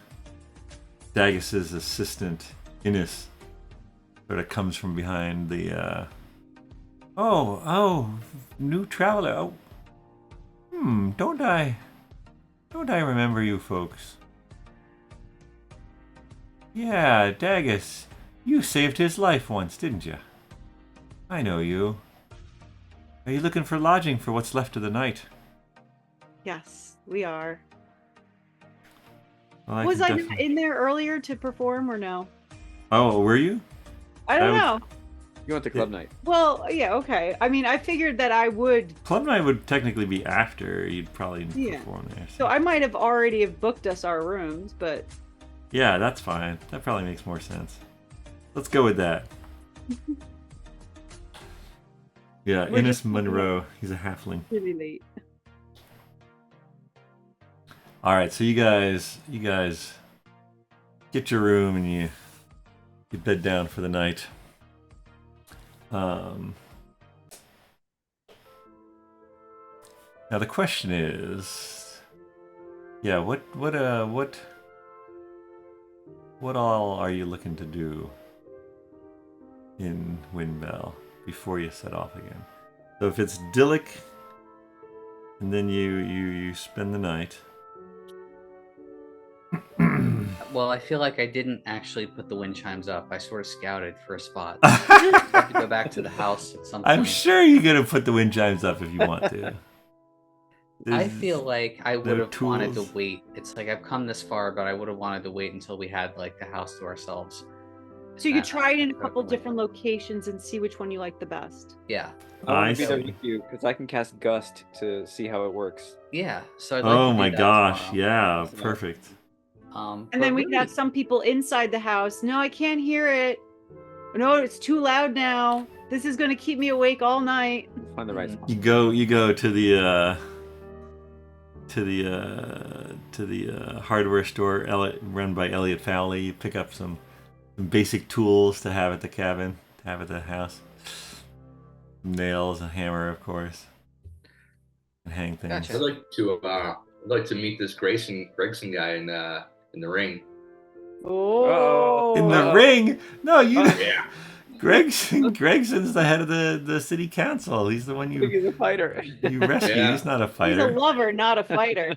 Dagus's assistant, Ines, sort of comes from behind the new traveler. Don't I remember you folks? Yeah, Dagus, you saved his life once, didn't you? I know you. Are you looking for lodging for what's left of the night? Yes, we are. Well, Was can I not definitely- in there earlier to perform or no? Oh, were you? I don't I know. You went to club night. Well, yeah, okay. I mean, I figured that I would. Club night would technically be after you'd probably Yeah. perform there. So I might have already have booked us our rooms, but Yeah, that's fine. That probably makes more sense. Let's go with that. Yeah, We're Innes just- Monroe. He's a halfling. really late. All right, so you guys get your room and you bed down for the night. Now the question is, yeah, what all are you looking to do in Windbell before you set off again? So if it's Dillick, and then you spend the night. Well, I feel like I didn't actually put the wind chimes up. I sort of scouted for a spot. I have to go back to the house at some point. I'm sure you're gonna put the wind chimes up if you want to. I There's feel like I no would have wanted to tools. wait. It's like I've come this far, but I would have wanted to wait until we had like the house to ourselves. So you could That try it in a aspect couple of it. different locations and see which one you like the best. Yeah, I want to be there see. with you because I can cast Gust to see how it works. yeah. So I'd like Oh to do my that gosh, tomorrow. yeah, Listen up. perfect. And then we could have some people inside the house. No, I can't hear it. No, it's too loud now. This is going to keep me awake all night. Find the right Mhm. spot. You go to the hardware store run by Elliot Fowley. You pick up some basic tools to have at the cabin, to have at the house. Nails, a hammer, of course, and hang things. Gotcha. I'd like to meet this Gregson guy in the ring. Oh. In the Uh-oh. ring? No, you. Yeah. Gregson's the head of the city council. He's the one I think he's a fighter. you rescue. Yeah. He's not a He's a fighter. lover, not a fighter.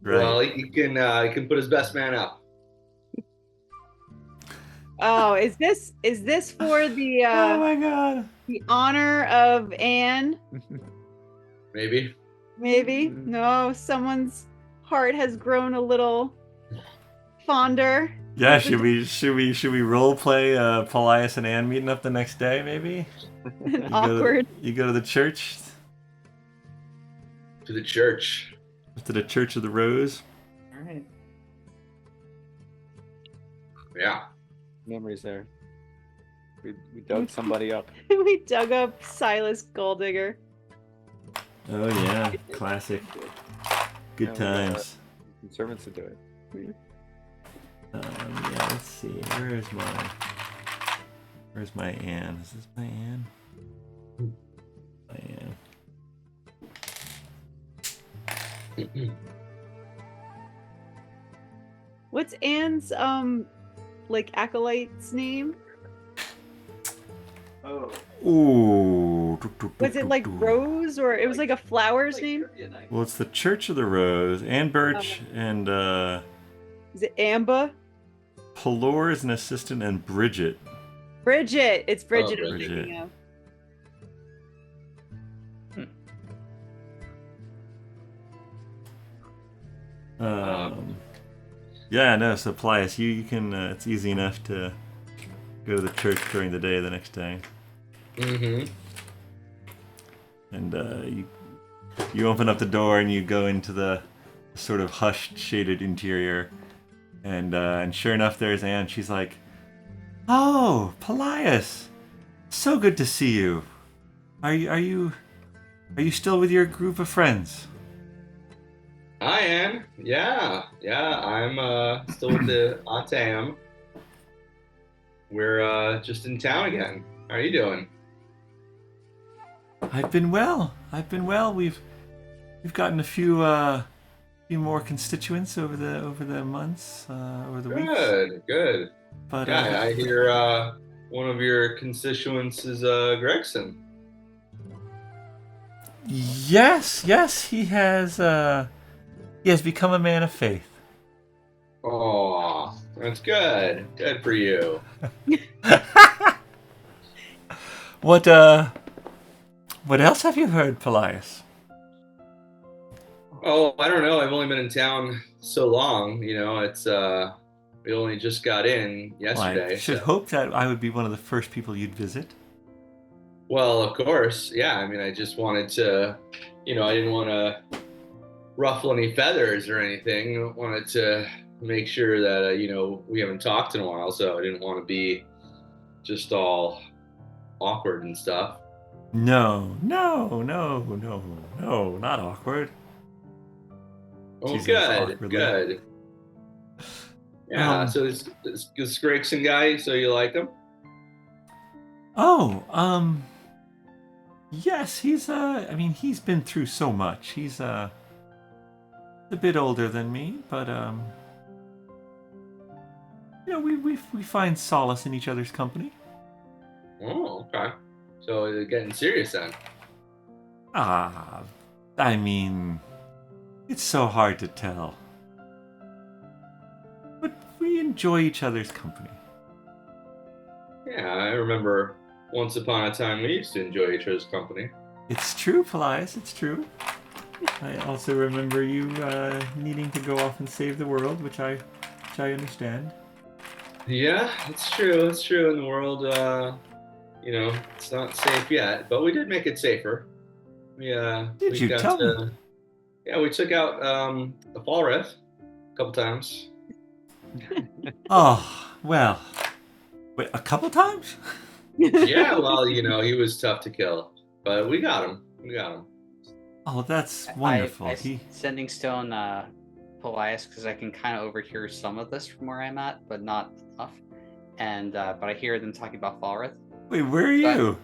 Right. Well, he can put his best man up. Oh, is this for Oh my god. the honor of Anne? Maybe. Maybe. No, someone's heart has grown a little fonder. Yeah, should we role play Paelias and Anne meeting up the next day? Maybe. And awkward. You go to the church, To the church. to the Church of the Rose. All right. Yeah. Memories there. We dug somebody up. We dug up Silas Golddigger. Oh yeah, classic. Good Yeah, we got times. Servants to do it. Yeah, let's see. Where's my Anne? Is this my Anne? My Anne. What's Anne's like acolyte's name? Ooh. Was it like Rose or it was like a flower's name? Well, it's the Church of the Rose. Anne Birch and Is it Amba? Pelor is an assistant, and Bridget. Bridget. It's Bridget. I'm Bridget. thinking of. Yeah, no, so Paelias, you can, it's easy enough to go to the church during the day the next day. Mm-hmm. And you open up the door and you go into the sort of hushed, shaded interior. And sure enough, there's Anne. She's like, "Oh, Paelias, so good to see you. Are you still with your group of friends?" Hi, Anne. Yeah. I'm still with the Atam. We're just in town again. How are you doing? I've been well. We've gotten a few more constituents over the months, over the weeks. Good. But Yeah, I hear one of your constituents is Gregson. yes, he has become a man of faith. Oh, that's good. Good for you. What else have you heard, Paelias? Oh, I don't know. I've only been in town so long. You know, it's we only just got in Well, yesterday. I should so- hope that I would be one of the first people you'd visit. Well, of course, yeah. I mean, I just wanted to, I didn't want to ruffle any feathers or anything. I wanted to make sure that we haven't talked in a while, so I didn't want to be just all awkward and stuff. No, not awkward. Oh, She says good, awkwardly. good. Yeah. So this Gregson guy. So you like him? Oh, yes, he's I mean, he's been through so much. He's a bit older than me, but we find solace in each other's company. Oh, okay. So you're getting serious then. I mean, it's so hard to tell. But we enjoy each other's company. Yeah, I remember once upon a time we used to enjoy each other's company. It's true, Paelias, it's true. I also remember you needing to go off and save the world, which I understand. Yeah, it's true. It's true in the world. It's not safe yet, but we did make it safer. Did you tell me? Yeah, we took out the Falrith a couple times. Oh, well. Wait, a couple times? Yeah, well, he was tough to kill, but we got him. Oh, that's wonderful. Sending stone Paelias because I can kind of overhear some of this from where I'm at, but not enough. And but I hear them talking about Falrith. Wait, where are you?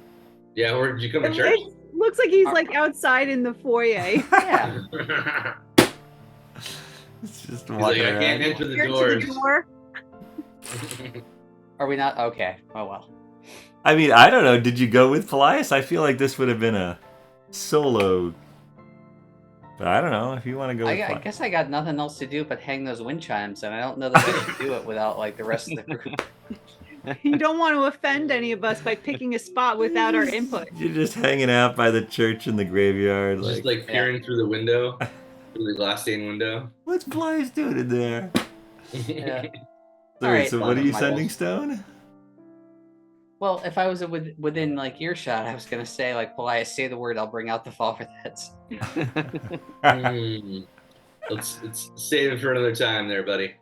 Yeah, where'd you come to church? Looks like he's like outside in the foyer. Yeah. It's just He's like, walking I around. can't enter the Here to doors. the door. Are we not? Okay. Oh well. I mean, I don't know. Did you go with Paelias? I feel like this would have been a solo. But I don't know if you want to go with I Paelias. guess I got nothing else to do but hang those wind chimes, and I don't know that I can do it without like the rest of the group. You don't want to offend any of us by picking a spot without our input. You're just hanging out by the church in the graveyard. Just like peering through the window, through the glass stained window. What's Paelias doing in there? Yeah. Sorry, Alright, so well, what are you my sending, balls. Stone? Well, if I was within like earshot, I was gonna say like Paelias, say the word, I'll bring out the Falrith heads. Let's save it for another time, there, buddy.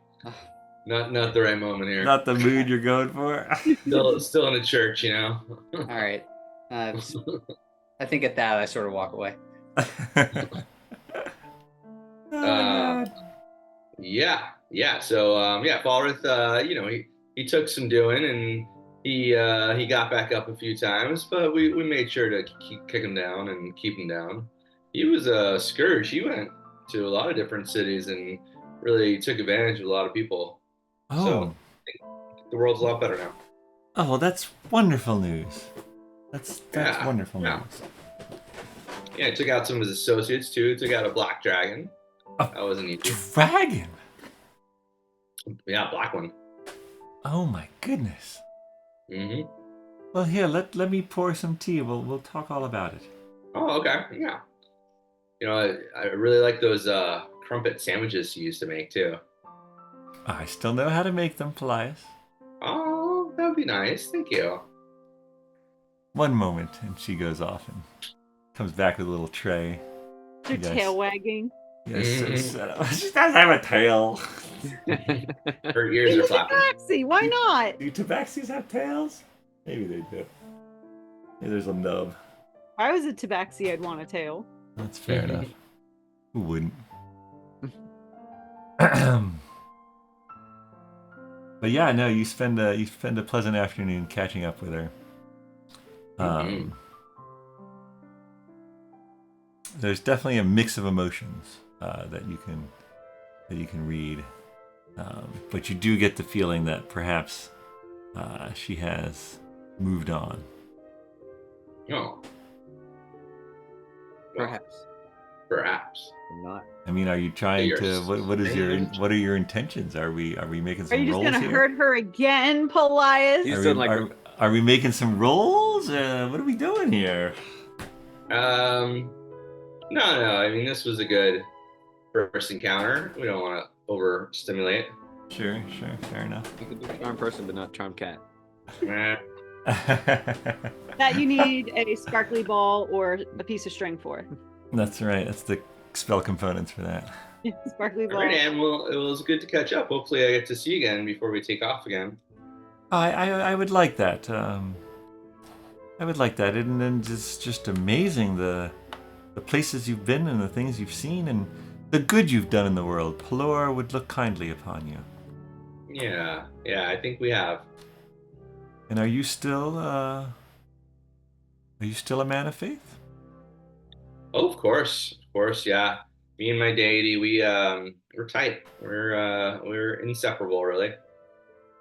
Not the right moment here. Not the mood you're going for? Still in a church, All right. I think at that I sort of walk away. God. Yeah. So Falrith, he took some doing, and he got back up a few times, but we made sure to kick him down and keep him down. He was a scourge. He went to a lot of different cities and really took advantage of a lot of people. Oh. So I think the world's a lot better now. Oh, well, that's wonderful news. That's Yeah, wonderful yeah. news. Yeah, he took out some of his associates too. Took out a black dragon. A That wasn't easy. Dragon? Yeah, black one. Oh my goodness. hmm Well, here, let me pour some tea. We'll talk all about it. Oh, okay. Yeah. I really like those crumpet sandwiches you used to make too. I still know how to make them, Paelias. Oh, that would be nice. Thank you. One moment, and she goes off and comes back with a little tray. Your Yes. tail wagging. Yes, Mhm. she does have a tail. Her ears are flapping. Taxi, why not? Do tabaxis have tails? Maybe they do. Maybe there's a nub. If I was a tabaxi, I'd want a tail. That's fair Mhm. enough. Who wouldn't? But yeah, no, you spend a pleasant afternoon catching up with her. Mhm. There's definitely a mix of emotions that you can read, but you do get the feeling that perhaps she has moved on. Oh, Perhaps. perhaps. Not. I mean, are you trying You're to? What strange. are your intentions? Are we making Are some you just rolls gonna here? hurt her again, Paelias? He's Are done we, like are we making some rolls? What are we doing here? No. I mean, this was a good first encounter. We don't want to overstimulate. Sure, fair enough. You can do charm person, but not charm cat. Eh, That you need a sparkly ball or a piece of string for. That's right. That's the spell components for that. Sparkly All ball. right, Anne. Well, it was good to catch up. Hopefully, I get to see you again before we take off again. I would like that. I would like that, and then it's just amazing the places you've been and the things you've seen and the good you've done in the world. Pelor would look kindly upon you. Yeah, I think we have. And are you still a man of faith? Oh, of course, yeah. Me and my deity, we're tight. We're inseparable, really.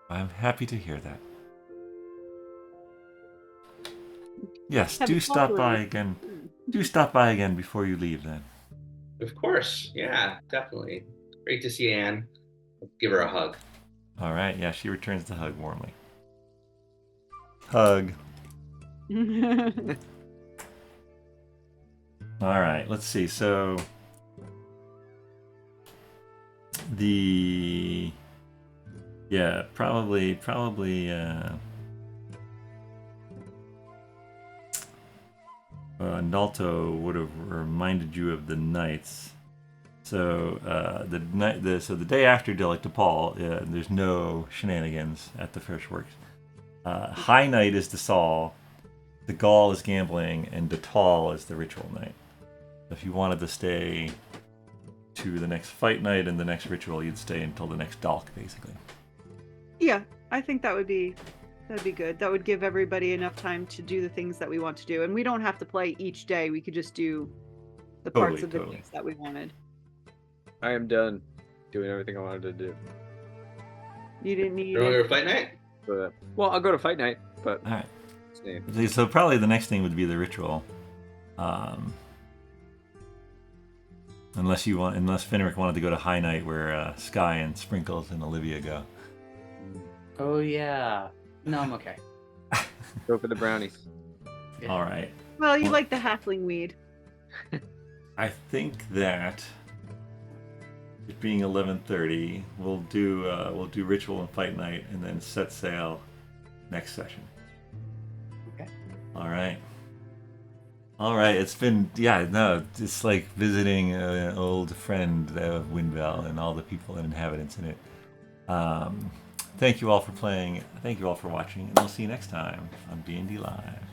I'm happy to hear that. Yes, Have do a stop follow-up. by again. Do stop by again before you leave, then. Of course, yeah, definitely. Great to see Anne. Let's give her a hug. All right, yeah, she returns the hug warmly. Hug. All right, let's see. So probably Nalto would have reminded you of the knights. So the day after Delic to Paul, there's no shenanigans at the Fresh Works. High Knight is the Saul, the Gaul is gambling, and the Tall is the ritual night. If you wanted to stay to the next fight night and the next ritual, you'd stay until the next Dalk, basically. Yeah, I think that'd be good. That would give everybody enough time to do the things that we want to do, and we don't have to play each day. We could just do the parts of the Totally. days that we wanted. I am done doing everything I wanted to do. You didn't need You want to it. go to fight night? But well, I'll go to fight night, but All right. same. So probably the next thing would be the ritual, unless Finric wanted to go to High Night where Skye and Sprinkles and Olivia go. Oh yeah. No, I'm okay. Go for the brownies. Yeah. All right. Well, you Well- like the halfling weed. I think that it being 11:30, we'll do ritual and fight night, and then set sail next session. Okay. All right. It's been it's like visiting an old friend of Windbell and all the people and inhabitants in it. Thank you all for playing. Thank you all for watching, and we'll see you next time on BND Live.